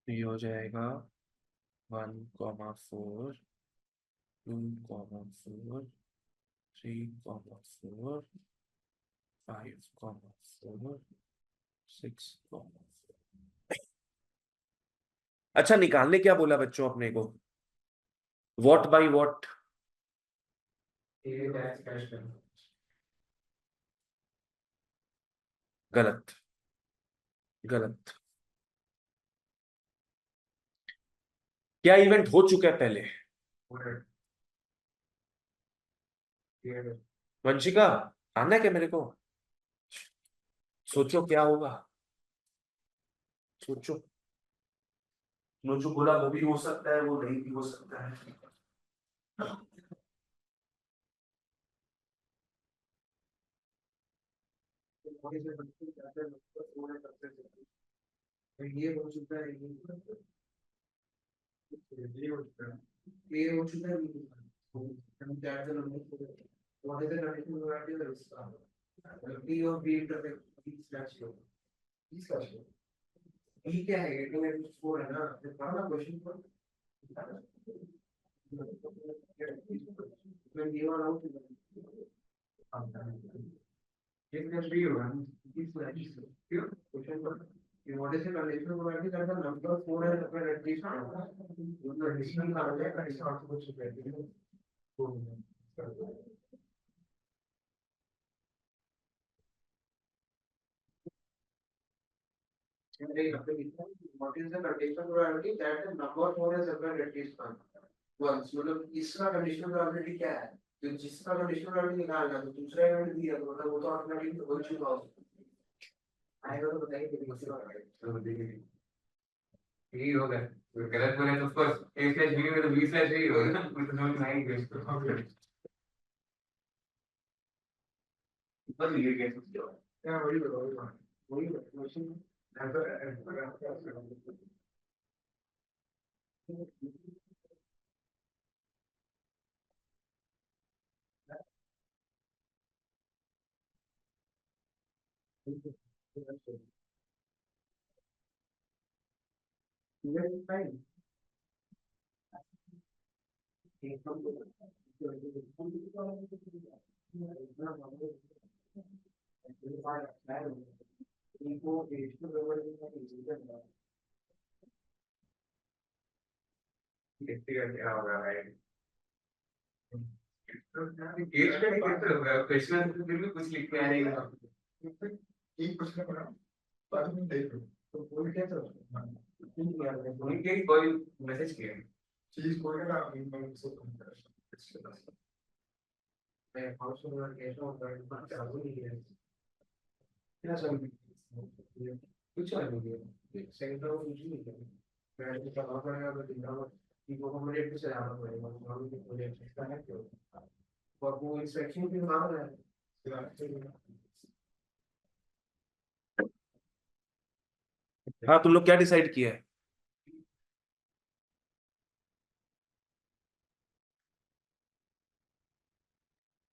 ये हो जाएगा 1,4, 2,4, 3,4, 5,4, 6,4। अच्छा, निकालने क्या बोला बच्चों अपने को? What by what? A dash cash करना। गलत, गलत। क्या इवेंट हो चुका है पहले? पूरा ये वंशिका, आना है क्या मेरे को? सोचो क्या होगा, सोचो। तुमने जो बोला वो भी हो सकता है, वो नहीं भी हो सकता है। बॉडी से बनते जाते हैं मतलब पूरे करते हैं। तो ये हो चुका है, ये हो चुका है, ये हो चुका है, हम चार जन हमने what is the conditional probability of this P of B intercept B slash O B slash O B क्या है ये तो मेरे स्कोर है ना ये पढ़ना क्वेश्चन पर मैं ये वाला हूँ ये slash B होगा B slash क्यों क्वेश्चन पर what is the conditional probability that the number of four is at least मतलब additional का हो जाएगा इसका अर्थ कुछ है what is the conditional probability that the number of four is at least once मतलब इसका conditional probability क्या है तो जिसका conditional probability निकालना तो दूसरा इवेंट दिया तो मतलब वो तो ऑटोमेटिकली हो चुका हो आएगा तो बताइए कितनी दूसरा यही होगा तो गलत बोले तो of course a slash b में तो b slash a ही होगा कुछ समझ में आएंगे इसको बस ये कैसे समझो क्या वही क्वेश्चन फाइन क्या होगा भाई केस का नहीं कैसे होगा क्वेश्चन फिर भी कुछ लिख के आ रहेगा एक क्वेश्चन पढ़ा बाद में देख लो तो कोई क्या चल उनके कोई मैसेज किया चीज कोई ना मैं उसको मैं हाउस में कैसा होता है बात चालू नहीं है क्या चालू कुछ चालू नहीं है सेंटर में कुछ नहीं है मैं तो करना पड़ेगा तो दिन भर की वो कम्युनिकेट भी चलाना पड़ेगा हम भी प्रोजेक्ट इसका है क्यों और वो इंस्ट्रक्शन भी मांग रहा है हाँ, तुम लोग क्या डिसाइड किया है?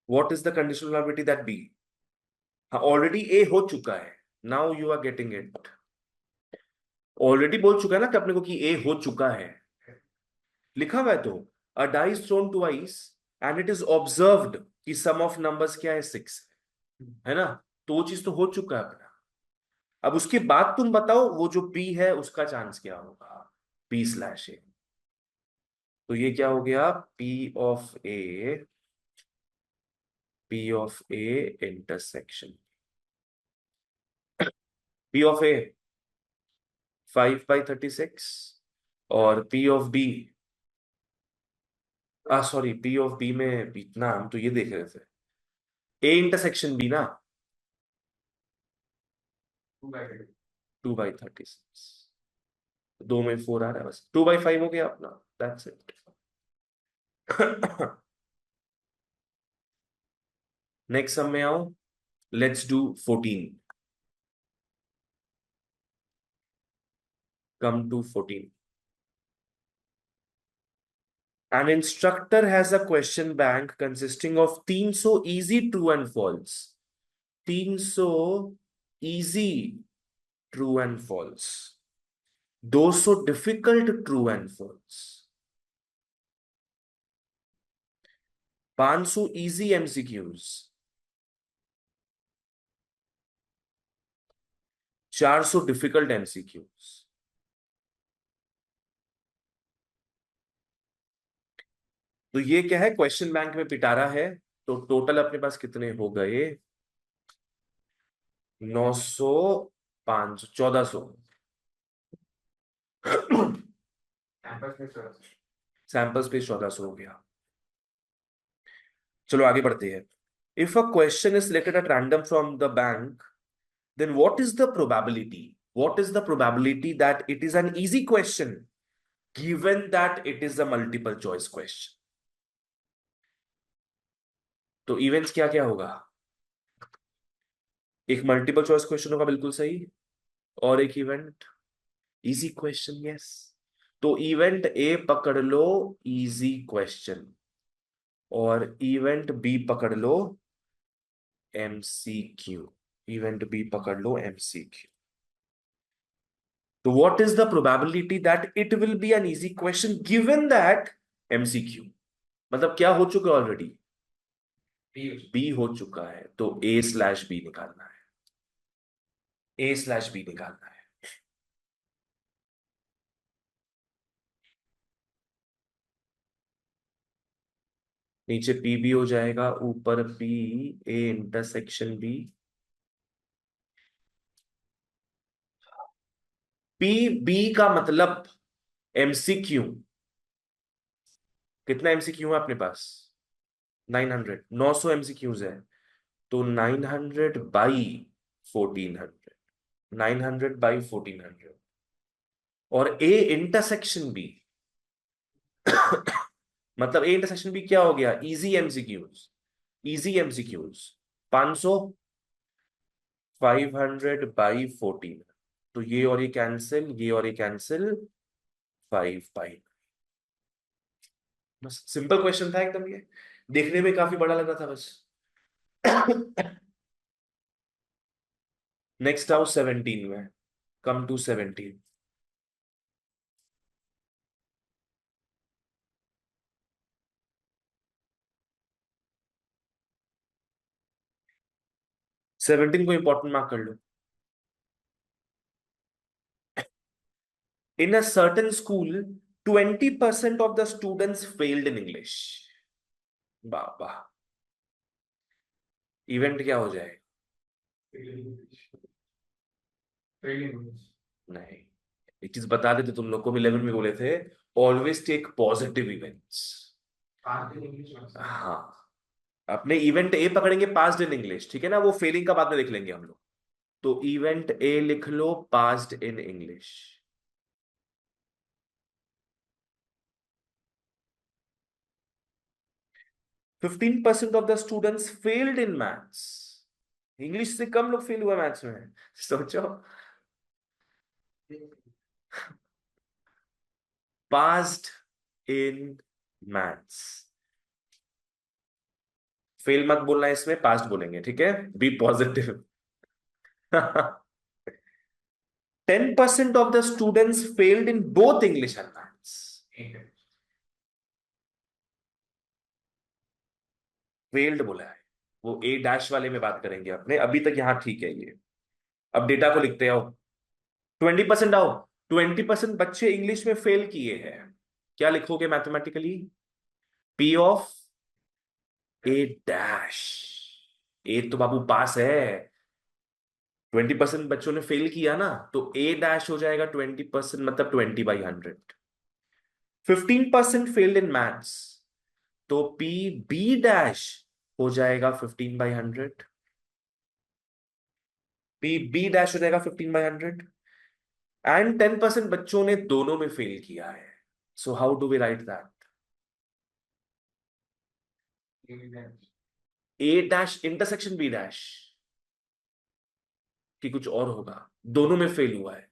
What is the conditional probability that B? हाँ, ऑलरेडी ए हो चुका है। Now you are getting it. Already बोल चुका है ना कि अपने को कि ए हो चुका है, लिखा हुआ है तो। A dice thrown twice and it is observed कि सम ऑफ नंबर्स क्या है, 6 है ना। तो वो चीज तो हो चुका है अपना। अब उसके बाद तुम बताओ वो जो पी है उसका चांस क्या होगा, पी स्लैश ए। तो ये क्या हो गया, P of A intersection P of A 5/36, और P of B, sorry, P of B में इतना हम तो ये देख रहे थे, ए इंटरसेक्शन बी ना। 2/36, 2 में 4 आ रहा है, बस 2/5 हो गया अपना, दैट्स इट। नेक्स्ट सम में आओ, let's do 14। Come to 14। An instructor has a question bank consisting of 300 easy true and false, 300 easy true and false, 200 difficult true and false, 500 easy MCQs, 400 difficult MCQs। तो ये क्या है, question bank में पिटारा है। तो total अपने पास कितने हो गए, 900, 500, 1400। कैंपस में सर। सैंपल स्पेस 1400 हो गया। चलो आगे बढ़ते हैं। If a question is selected at random from the bank, then what is the probability? What is the probability that it is an easy question given that it is a multiple choice question? तो events क्या क्या होगा, एक multiple choice question होगा बिल्कुल सही, और एक इवेंट इजी क्वेश्चन, यस। तो इवेंट ए पकड़ लो इजी क्वेश्चन, और इवेंट बी पकड़ लो एमसीक्यू, इवेंट बी पकड़ लो एमसीक्यू। तो what is the probability that it will be an easy question given that MCQ, मतलब क्या हो चुका है ऑलरेडी, बी हो चुका है, तो A/B निकालना है, A/B निकालना है। नीचे P भी हो जाएगा, ऊपर P, A∩B। PB का मतलब MCQ, कितना MCQ है अपने पास, 900, 900 MCQs है। तो 900/1400, और A∩B मतलब A∩B क्या हो गया, इजी एमसीक्यूज, इजी एमसीक्यूज 500, 500/14। तो ये और ये कैंसिल, ये और ये कैंसिल, 5/9। बस सिंपल क्वेश्चन था एकदम, ये देखने में काफी बड़ा लग रहा था बस। नेक्स्ट आओ 17 में, कम टू 17। 17 को इंपॉर्टेंट मार्क कर लो। In a certain school, 20% of the students failed in English। Baba, event क्या हो जाए, नहीं, एक चीज बता देते तुम लोग को, 11 में बोले थे, ऑलवेज टेक पॉजिटिव इवेंट्स। हाँ, अपने इवेंट ए पकड़ेंगे पास्ड इन इंग्लिश, ठीक है ना, वो फेलिंग का बाद में देख लेंगे हम लोग। तो इवेंट ए लिख लो passed in English. 15% of the students failed in maths, English से कम लोग फेल हुआ मैथ्स में, सोचो। पास्ड इन मैथ्स, फेल मत बोलना है इसमें, पास्ट बोलेंगे, ठीक है, B positive. 10% of the students failed in both English and maths. Failed बोला है, वो A- वाले में बात करेंगे अपने, अभी तक यहां ठीक है ये। अब डेटा को लिखते आओ। 20% आओ, 20% बच्चे इंग्लिश में फेल किए हैं, क्या लिखोगे मैथमेटिकली, P ऑफ A'। ए तो बाबू पास है, 20% बच्चों ने फेल किया ना, तो A' हो जाएगा 20%, मतलब 20/100। 15% फेल्ड इन मैथ्स, तो P B' हो जाएगा 15/100, P B' हो जाएगा 15/100। एंड 10% बच्चों ने दोनों में फेल किया है. So how do we write that? A dash intersection B dash, कि कुछ और होगा, दोनों में फेल हुआ है,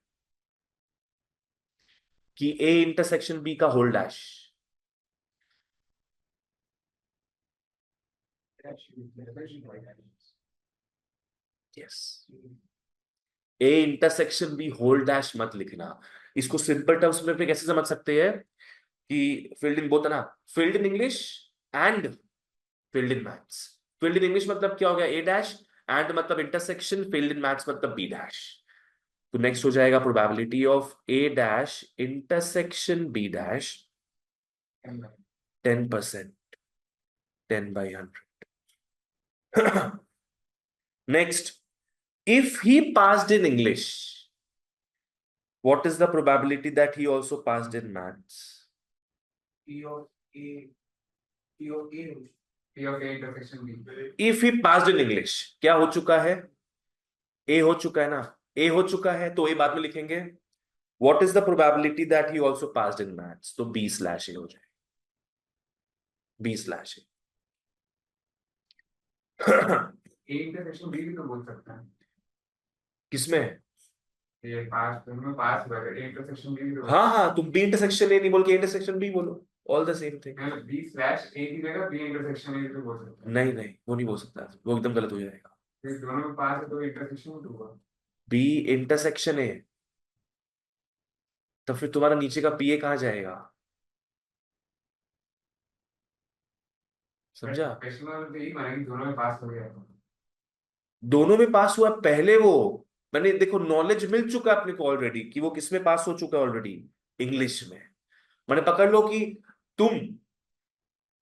कि ए इंटरसेक्शन बी का whole dash. Yes. A intersection B whole dash मत लिखना. इसको सिंपल टर्म्स में अपने कैसे समझ सकते हैं कि फील्ड इन बोथ है ना, failed in English and failed in maths. Failed in English मतलब क्या हो गया, ए डैश, एंड मतलब इंटरसेक्शन, फील्ड इन मैथ्स मतलब बी डैश. तो नेक्स्ट हो जाएगा probability of A dash intersection B dash 10%, 10/100. Next, if he passed in English, what is the probability that he also passed in maths? P of A, P of A, P of A intersection B. If he passed in English, क्या हो चुका है? A हो चुका है ना? A हो चुका है तो A बाद में लिखेंगे. What is the probability that he also passed in maths? तो B/A हो जाए. B/A. A intersection B भी तो बोल सकता है. किसमें? ये पास में पास हुआ है. A intersection B भी तो. हाँ हाँ, तुम बी इंटरसेक्शन ए नहीं बोल के इंटरसेक्शन बी बोलो. All the same thing. B slash A की जगह B intersection A भी तो बोल सकता है. नहीं नहीं, वो नहीं बोल सकता, वो एकदम गलत हो जाएगा. फिर दोनों में पास है तो इंटरसेक्शन में होगा. बी इंटरसेक्शन ए, तो फिर तुम्हारा नीचे का पी ए कहाँ जाएगा? समझा? क्वेश्चन में तो यही माना कि दोनों में पास हो गया है. दोनों में पास हुआ पहले वो. मैंने देखो नॉलेज मिल चुका है अपने को ऑलरेडी कि वो किस में पास हो चुका है ऑलरेडी, इंग्लिश में. मैंने पकड़ लो कि तुम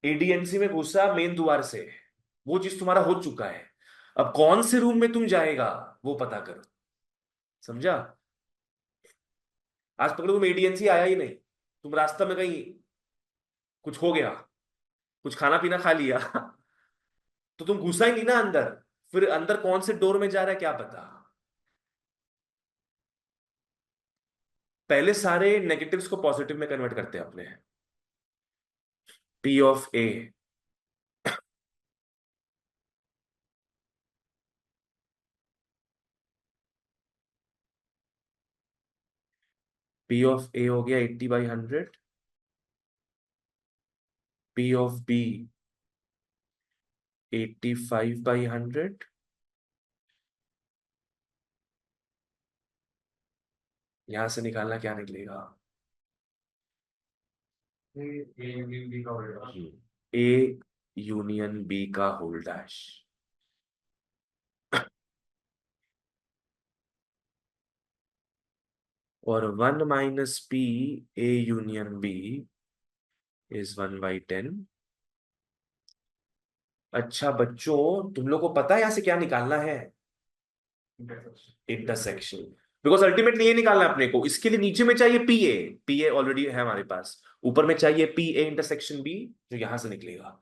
एडीएनसी में घुसा मेन द्वार से, वो चीज तुम्हारा हो चुका है. अब कौन से रूम में तुम जाएगा वो पता करो. समझा? आज पकड़ो तुम एडीएनसी आया ही नहीं, तुम रास्ता में कहीं कुछ हो गया, कुछ खाना पीना खा लिया, तो तुम घुसा ही नहीं ना अंदर. फिर अंदर कौन से डोर में जा रहा है क्या पता. पहले सारे नेगेटिव्स को पॉजिटिव में कन्वर्ट करते हैं अपने. P of A, P of A हो गया 80/100. P of B 85/100. यहां से निकालना क्या निकलेगा? A यूनियन B का होगा. ए यूनियन बी का होल डैश. और 1 - p A union B is 1/10. अच्छा बच्चों, तुम लोग को पता है यहां से क्या निकालना है? इंटरसेक्शन. बिकॉज अल्टीमेटली ये निकालना है अपने को. इसके लिए नीचे में चाहिए P A. P A already है हमारे पास. ऊपर में चाहिए पी ए इंटरसेक्शन बी, जो यहां से निकलेगा.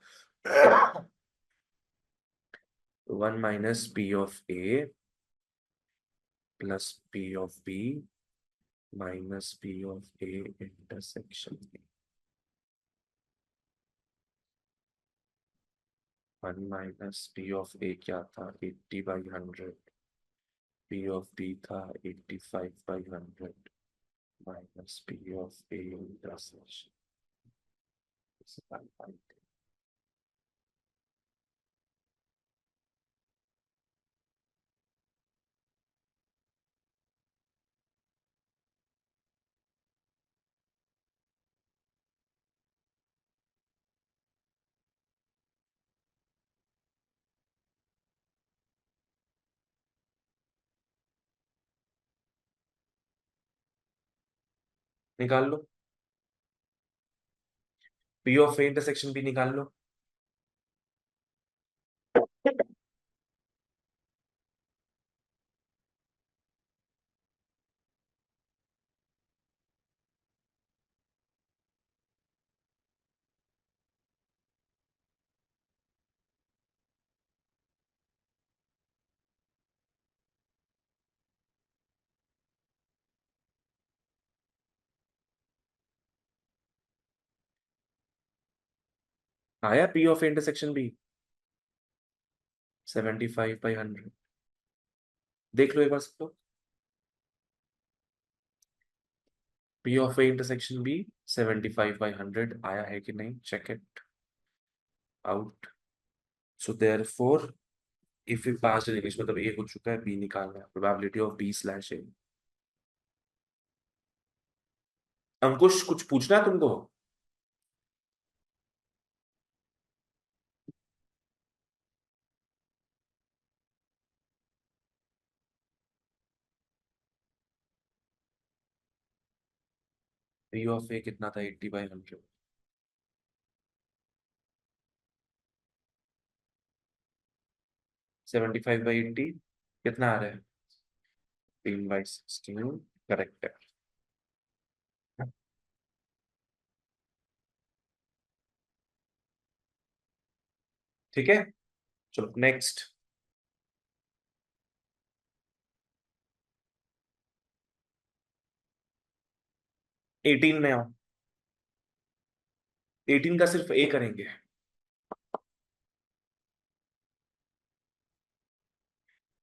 1 - p of A plus P of B minus P of A intersection B. 1 - p of A क्या था? 80/100. पी ऑफ बी था 85/100 minus P of A intersection. निकाल लो. पी ऑफ ए इंटरसेक्शन भी निकाल लो. आया P of A intersection B 75/100। देख लो एक बार सबको। P of A intersection B 75/100 आया है कि नहीं, check it out. So therefore if we passed in English, मतलब A हो चुका है, B निकालना है, probability of B/A। अंकुश कुछ पूछना है तुमको? P of A कितना था? 80/100। 75/80 कितना आ रहा है? 3/16 करेक्ट है। ठीक है, चलो नेक्स्ट। 18 में आओ। 18 का सिर्फ A करेंगे।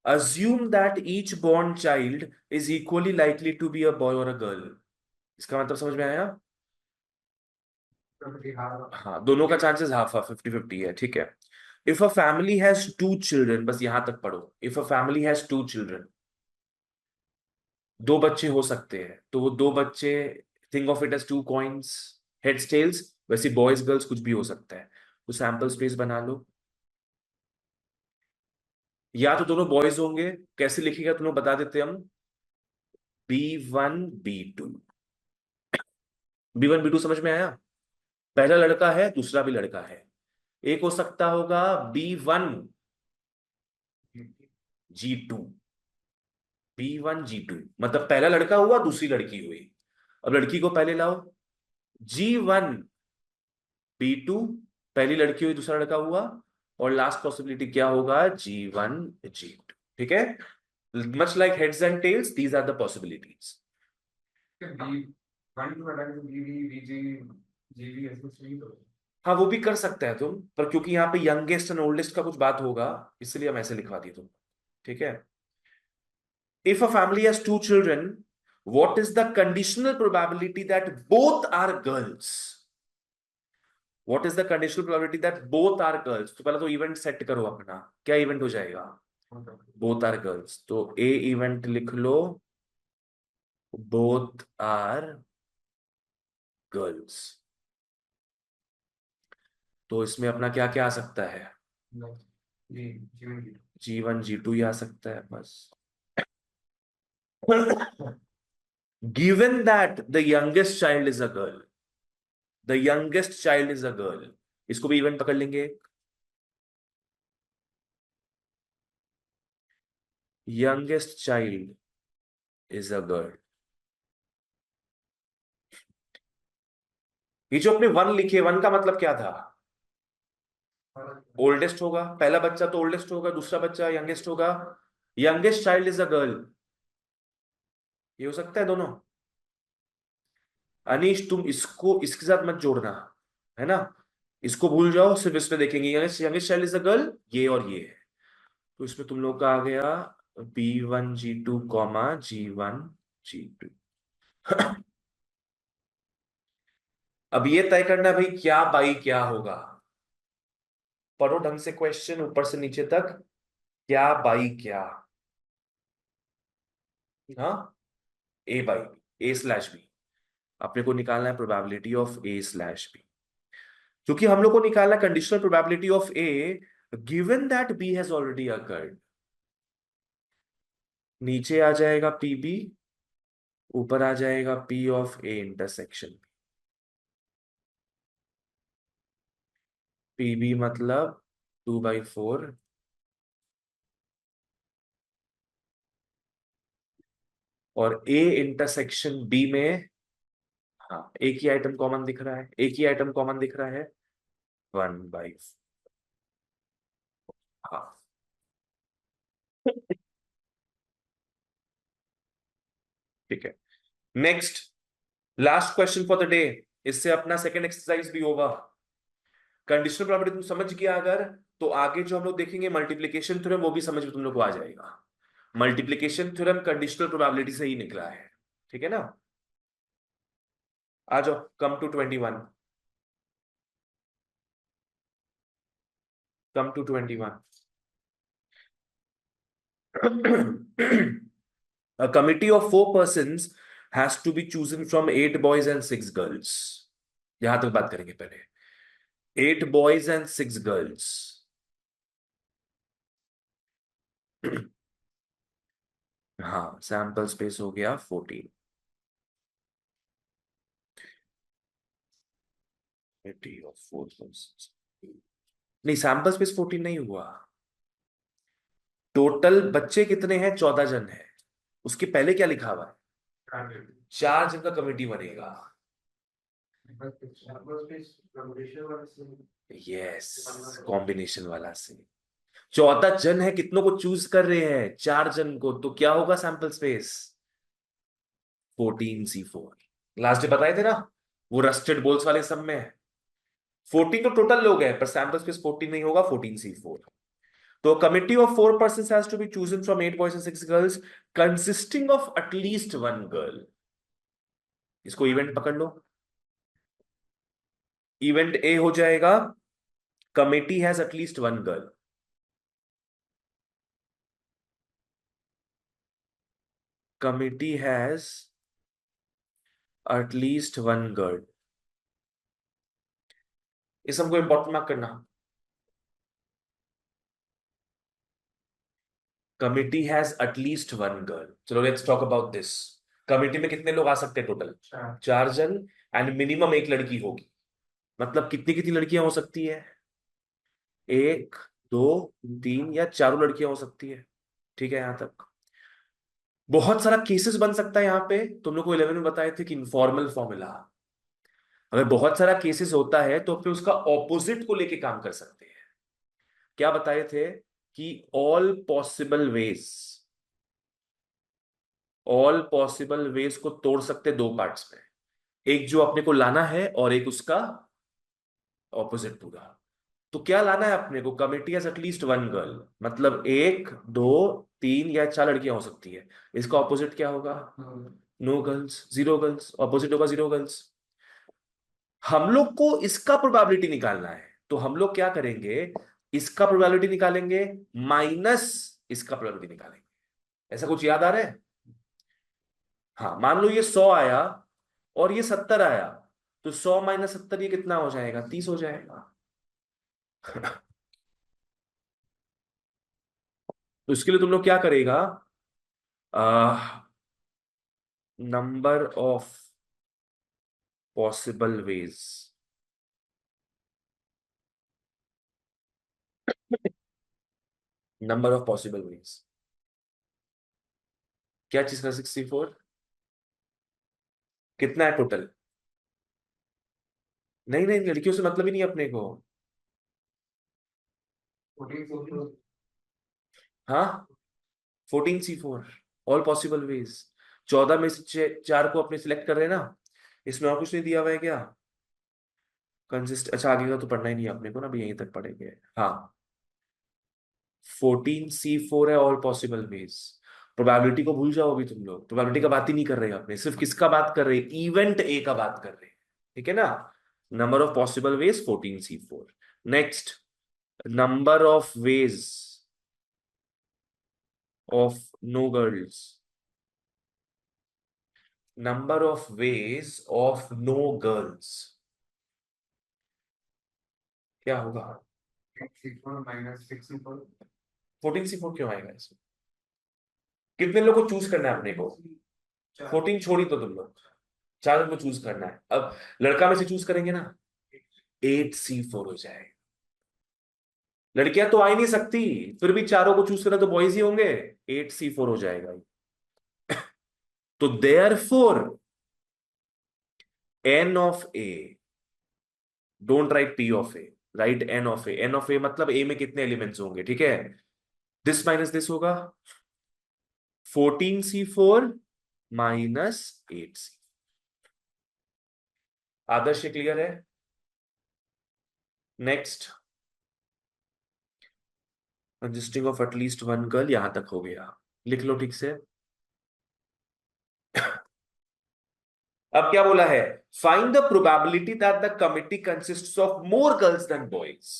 Assume that each born child is equally likely to be a boy or a girl। इसका मतलब समझ में आया? हाँ, दोनों का चांसेस हाफ हाफ 50-50 है, ठीक है। If a family has 2 children, बस यहां तक पढ़ो। If a family has 2 children, 2 बच्चे हो सकते हैं, तो वो 2 बच्चे, think of it as 2 coins, heads tails. वैसे बॉयज गर्ल्स कुछ भी हो सकता है। तो सैंपल स्पेस बना लो। या तो दोनों बॉयज होंगे, कैसे लिखेगा तुम्हें बता देते हम। B1 B2। B1 B2 समझ में आया? पहला लड़का है, दूसरा भी लड़का है। एक हो सकता होगा B1 G2। B1 G2 मतलब पहला लड़का हुआ, दूसरी लड़की हुई। अब लड़की को पहले लाओ। G1 B2, पहली लड़की हुई, दूसरा लड़का हुआ। और लास्ट पॉसिबिलिटी क्या होगा? G1 G2। ठीक है, much like heads and tails, these are the possibilities. हाँ, वो भी कर सकता है तुम, पर क्योंकि यहाँ पे यंगेस्ट एंड ओल्डेस्ट का कुछ बात होगा, इसलिए हम ऐसे लिखवा दिए तुम। ठीक है। If a family has 2 children, what is the conditional probability that both are girls? What is the conditional probability that both are girls? तो पहले तो इवेंट सेट करो अपना, क्या इवेंट हो जाएगा? Both are girls. तो ए इवेंट लिख लो, बोथ आर गर्ल्स। तो इसमें अपना क्या क्या आ सकता है? G1 G2 ही आ सकता है बस। Given that the youngest child is a girl, the youngest child is a girl, इसको भी इवेंट पकड़ लेंगे। youngest child is a girl। ये जो अपने 1 लिखे, 1 का मतलब क्या था? ओल्डेस्ट होगा, पहला बच्चा तो ओल्डेस्ट होगा, दूसरा बच्चा यंगेस्ट होगा। Youngest child is a girl, ये हो सकता है दोनों। अनीश तुम इसको इसके साथ मत जोड़ना, है ना। इसको भूल जाओ, सिर्फ इस पे देखेंगे, youngest youngest child is a girl, ये और ये है। तो इसमें तुम लोग का आ गया B1 G2 G1 G2। अब ये तय करना है भाई, क्या बाई क्या होगा। पढ़ो ढंग से क्वेश्चन ऊपर से नीचे तक, क्या बाई क्या। हाँ, A/B अपने को निकालना है प्रोबेबिलिटी ऑफ A/B, क्योंकि हम लोग को निकालना conditional probability of A given that B has already occurred. नीचे आ जाएगा PB, ऊपर आ जाएगा P of A intersection. PB मतलब 2/4, और A इंटरसेक्शन B में, हाँ एक ही आइटम कॉमन दिख रहा है, एक ही आइटम कॉमन दिख रहा है, 1/4। हाँ, ठीक है। Next, last question for the day, इससे अपना सेकंड एक्सरसाइज भी होगा। कंडीशनल प्रोबेबिलिटी तुम समझ गया अगर, तो आगे जो हम लोग देखेंगे मल्टीप्लिकेशन थ्योरम, वो भी समझ में तुम लोग को आ जाएगा। मल्टीप्लिकेशन थ्योरम कंडीशनल प्रोबेबिलिटी से ही निकला है, ठीक है ना। आ जाओ, come to 21, come to 21। A committee of 4 persons has to be chosen from 8 boys and 6 girls। यहां तक बात करेंगे पहले। 8 boys and 6 girls। हाँ, सैंपल स्पेस हो गया 14। committee of 4 persons। नहीं, सैंपल स्पेस 14 नहीं हुआ। टोटल बच्चे कितने हैं? 14 जन है। उसके पहले क्या लिखा हुआ है? 4 जन का कमेटी बनेगा। यस, कॉम्बिनेशन वाला से। 14 जन है, कितनों को चूज कर रहे हैं? 4 जन को, तो क्या होगा sample space? 14C4। Last day बताए थे ना, वो रस्टेड बोल्स वाले सब में 14 तो टोटल लोग हैं, पर सैंपल स्पेस 14 नहीं होगा, 14C4। तो committee of 4 persons has to be chosen from 8 boys and 6 girls consisting of at least 1 girl. इसको इवेंट पकड़ लो। इवेंट ए हो जाएगा committee has at least 1 girl. Committee has at least 1 girl. इस हमको इंपॉर्टेंट मार्क करना। Committee has at least 1 girl. चलो let's talk about this. Committee में कितने लोग आ सकते हैं टोटल? 4 जन। एंड मिनिमम एक लड़की होगी। मतलब कितनी कितनी लड़कियां हो सकती है? 1, 2, 3 या चारों लड़कियां हो सकती है। ठीक है, यहां तक बहुत सारा केसेस बन सकता है। यहाँ पे तुम लोग को 11 में बताए थे कि इनफॉर्मल फॉर्मूला, अगर बहुत सारा केसेस होता है तो फिर उसका ऑपोजिट को लेके काम कर सकते हैं। क्या बताए थे? कि ऑल पॉसिबल वेज को तोड़ सकते 2 पार्ट्स में। एक जो अपने को लाना है और एक उसका ऑपोजिट पूरा। तो क्या लाना है अपने को? कमिटी हैज एटलीस्ट 1 गर्ल, मतलब 1, 2, 3 या 4 लड़कियां हो सकती है। इसका ऑपोजिट क्या होगा? No girls, 0 girls. ऑपोजिट होगा 0 गर्ल्स। हम लोग को इसका प्रोबेबिलिटी निकालना है, तो हम लोग क्या करेंगे? इसका प्रोबेबिलिटी निकालेंगे माइनस इसका प्रोबेबिलिटी निकालेंगे। ऐसा कुछ याद आ रहा है? हाँ, मान लो ये 100 आया और ये 70 आया, तो 100 - 70 ये कितना हो जाएगा? 30 हो जाएगा। तो इसके लिए तुम लोग क्या करेगा? Number of possible veg. Number of possible veg क्या चीज का? 64। कितना है टोटल? नहीं नहीं, लड़कियों से मतलब ही नहीं अपने को। हाँ, 14C4। All possible ways. 14 में से 4 को अपने सिलेक्ट कर रहे हैं ना। इसमें और कुछ नहीं दिया हुआ है क्या? कंसिस्ट, अच्छा आगे का तो पढ़ना ही नहीं है अपने को ना, अभी यहीं तक पढ़ेंगे। हाँ, 14C4 है ऑल पॉसिबल वेज। प्रोबेबिलिटी को भूल जाओ, अभी तुम लोग प्रोबेबिलिटी का बात ही नहीं कर रहे हैं अपने, सिर्फ किसका बात कर रहे हैं? इवेंट ए का बात कर रहे हैं। ठीक है ना। Number of possible ways 14C4। Next, number of ways of no girls. Number of ways of no girls क्या होगा? 14C4 क्यों आएगा इसमें? कितने लोग को चूज करना है अपने को? 14 छोड़ी तो तुम लोग 4 को चूज करना है। अब लड़का में से चूज करेंगे ना, 8C4 हो जाएगा। लड़कियां तो आ ही नहीं सकती, फिर भी चारों को चूज करना तो बॉयज ही होंगे। 8C4 हो जाएगा। तो therefore N of A, don't write P of A, write N of A. N of A मतलब ए में कितने एलिमेंट्स होंगे, ठीक है। दिस माइनस दिस होगा 14C4 -8C। आदर्श क्लियर है? Next, consisting of at least one girl, यहां तक हो गया, लिख लो ठीक से। अब क्या बोला है? Find the probability that the committee consists of more girls than boys.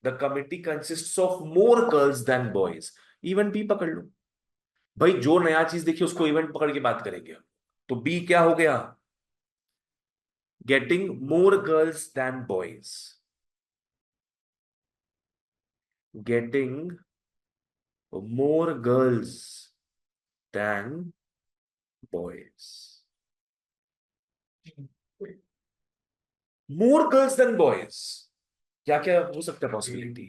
The committee consists of more girls than boys. Event B पकड़ लो भाई, जो नया चीज देखिए उसको इवेंट पकड़ के बात करेंगे। तो बी क्या हो गया? Getting more girls than boys. Getting more girls than boys. मोर गर्ल्स देन बॉयज, क्या क्या हो सकता है पॉसिबिलिटी?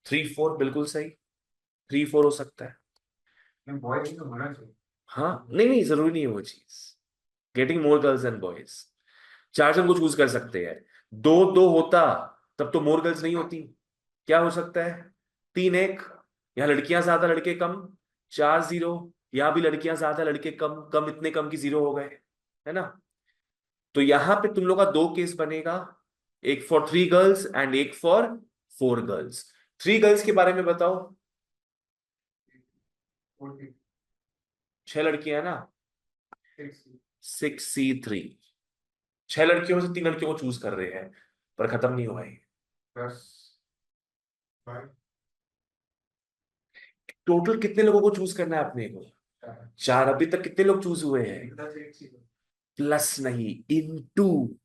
3 4 बिल्कुल सही, 3 4 हो सकता है। बॉयज तो होना चाहिए। हाँ, नहीं नहीं, जरूरी नहीं है वो चीज। Getting more girls than boys, 4 जन को चूज कर सकते हैं। 2 2 होता तब तो मोर गर्ल्स नहीं होती। क्या हो सकता है? 3 1, यहाँ लड़कियां ज्यादा लड़के कम। 4 0, यहाँ भी लड़कियां ज्यादा लड़के कम, कम इतने कम की 0 हो गए, है ना? तो यहां पे तुम लोग का 2 केस बनेगा, एक फॉर 3 गर्ल्स एंड एक फॉर 4 गर्ल्स। 3 गर्ल्स के बारे में बताओ। 6 लड़कियां है ना, 6C3। 6 लड़कियों में से 3 लड़कियों को चूज कर रहे हैं, पर खत्म नहीं हुआ है। टोटल कितने लोगों को चूज करना है अपने को? 4। अभी तक कितने लोग चूज हुए हैं? प्लस नहीं, इनटू।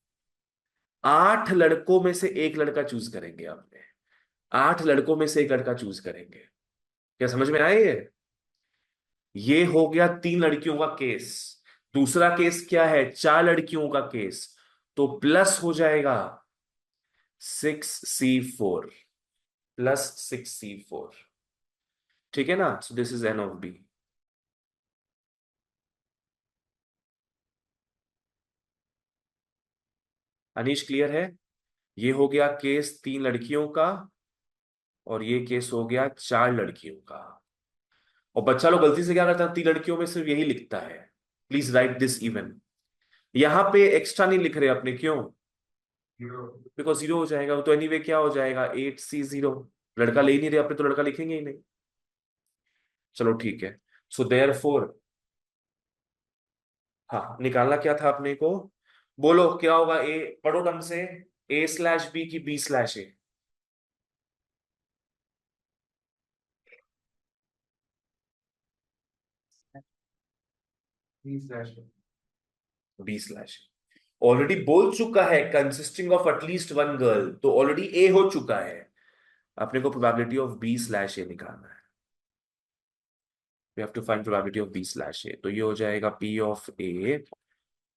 8 लड़कों में से एक लड़का चूज करेंगे अपने। 8 लड़कों में से एक लड़का चूज करेंगे। क्या समझ में आए ये हो गया 3 लड़कियों का केस। दूसरा केस क्या है? 4 लड़कियों का केस। तो प्लस हो जाएगा 6C4, +6C4। ठीक है ना? So this is N of B. Anish clear है? ये हो गया केस 3 लड़कियों का, और ये केस हो गया 4 लड़कियों का। और बच्चा लोग गलती से क्या करता है, 3 लड़कियों में सिर्फ यही लिखता है। Please right this even. यहां पे एक्स्ट्रा नहीं लिख रहे अपने, क्यों? बिकॉज 0 हो जाएगा वो तो, एनीवे क्या हो जाएगा, 8C0। लड़का ले ही नहीं रहे अपने, तो लड़का लिखेंगे ही नहीं। चलो ठीक है। सो देयर फोर, हाँ, निकालना क्या था अपने को? बोलो क्या होगा? ए पढ़ो ढंग से। A/B की B/A? B/A ऑलरेडी बोल चुका है, consisting of at least one girl, तो ऑलरेडी ए हो चुका है। अपने को प्रोबेबिलिटी ऑफ B/A निकालना है। We have to find probability of B/A। तो ये हो जाएगा P ऑफ ए,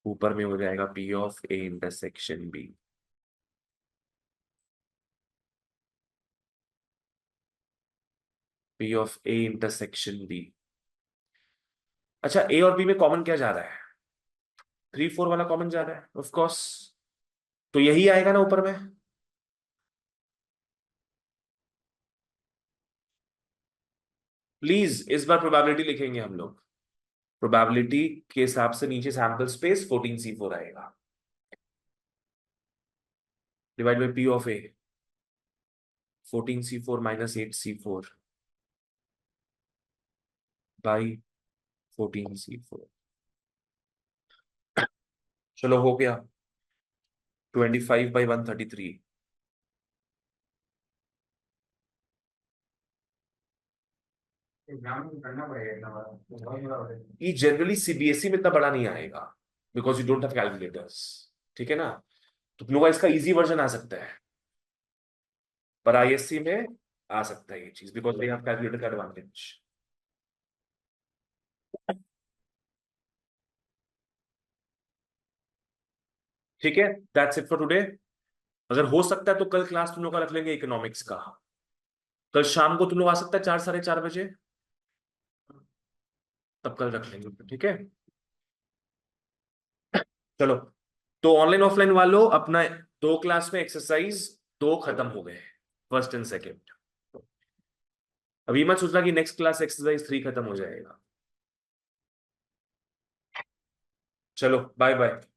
ऊपर में हो जाएगा P of A intersection B। P of A intersection B। अच्छा, ए और बी में कॉमन क्या जा रहा है? 3 4 वाला कॉमन जा रहा है ऑफ कोर्स। तो यही आएगा ना ऊपर में। प्लीज इस बार प्रोबेबिलिटी लिखेंगे हम लोग। प्रोबेबिलिटी के हिसाब से नीचे सैंपल स्पेस 14C4 आएगा, divide by P of A। 14C4 -8C4 by 14C4। चलो हो गया, 25/133। एग्जाम में करना पड़ेगा इतना बड़ा, तो बहुत बड़ा हो जाएगा। ये जनरली CBSE में इतना बड़ा नहीं आएगा, because you don't have calculators. ठीक है ना? तो तुम लोग का इसका इजी वर्जन आ सकता है, पर ISC में आ सकता है ये चीज, बिकॉज दे हैव कैलकुलेटर का एडवांटेज। ठीक है, दैट्स इट फॉर टुडे। अगर हो सकता है तो कल क्लास तुम लोग का रख लेंगे इकोनॉमिक्स का। कल शाम को तुम लोग आ सकता है 4 साढ़े 4 बजे, तब कल रख लेंगे, ठीक है? चलो, तो ऑनलाइन ऑफलाइन वालों अपना 2 क्लास में एक्सरसाइज 2 खत्म हो गए, फर्स्ट एंड सेकेंड। अभी मत सोचना कि नेक्स्ट क्लास एक्सरसाइज 3 खत्म हो जाएगा। चलो बाय बाय।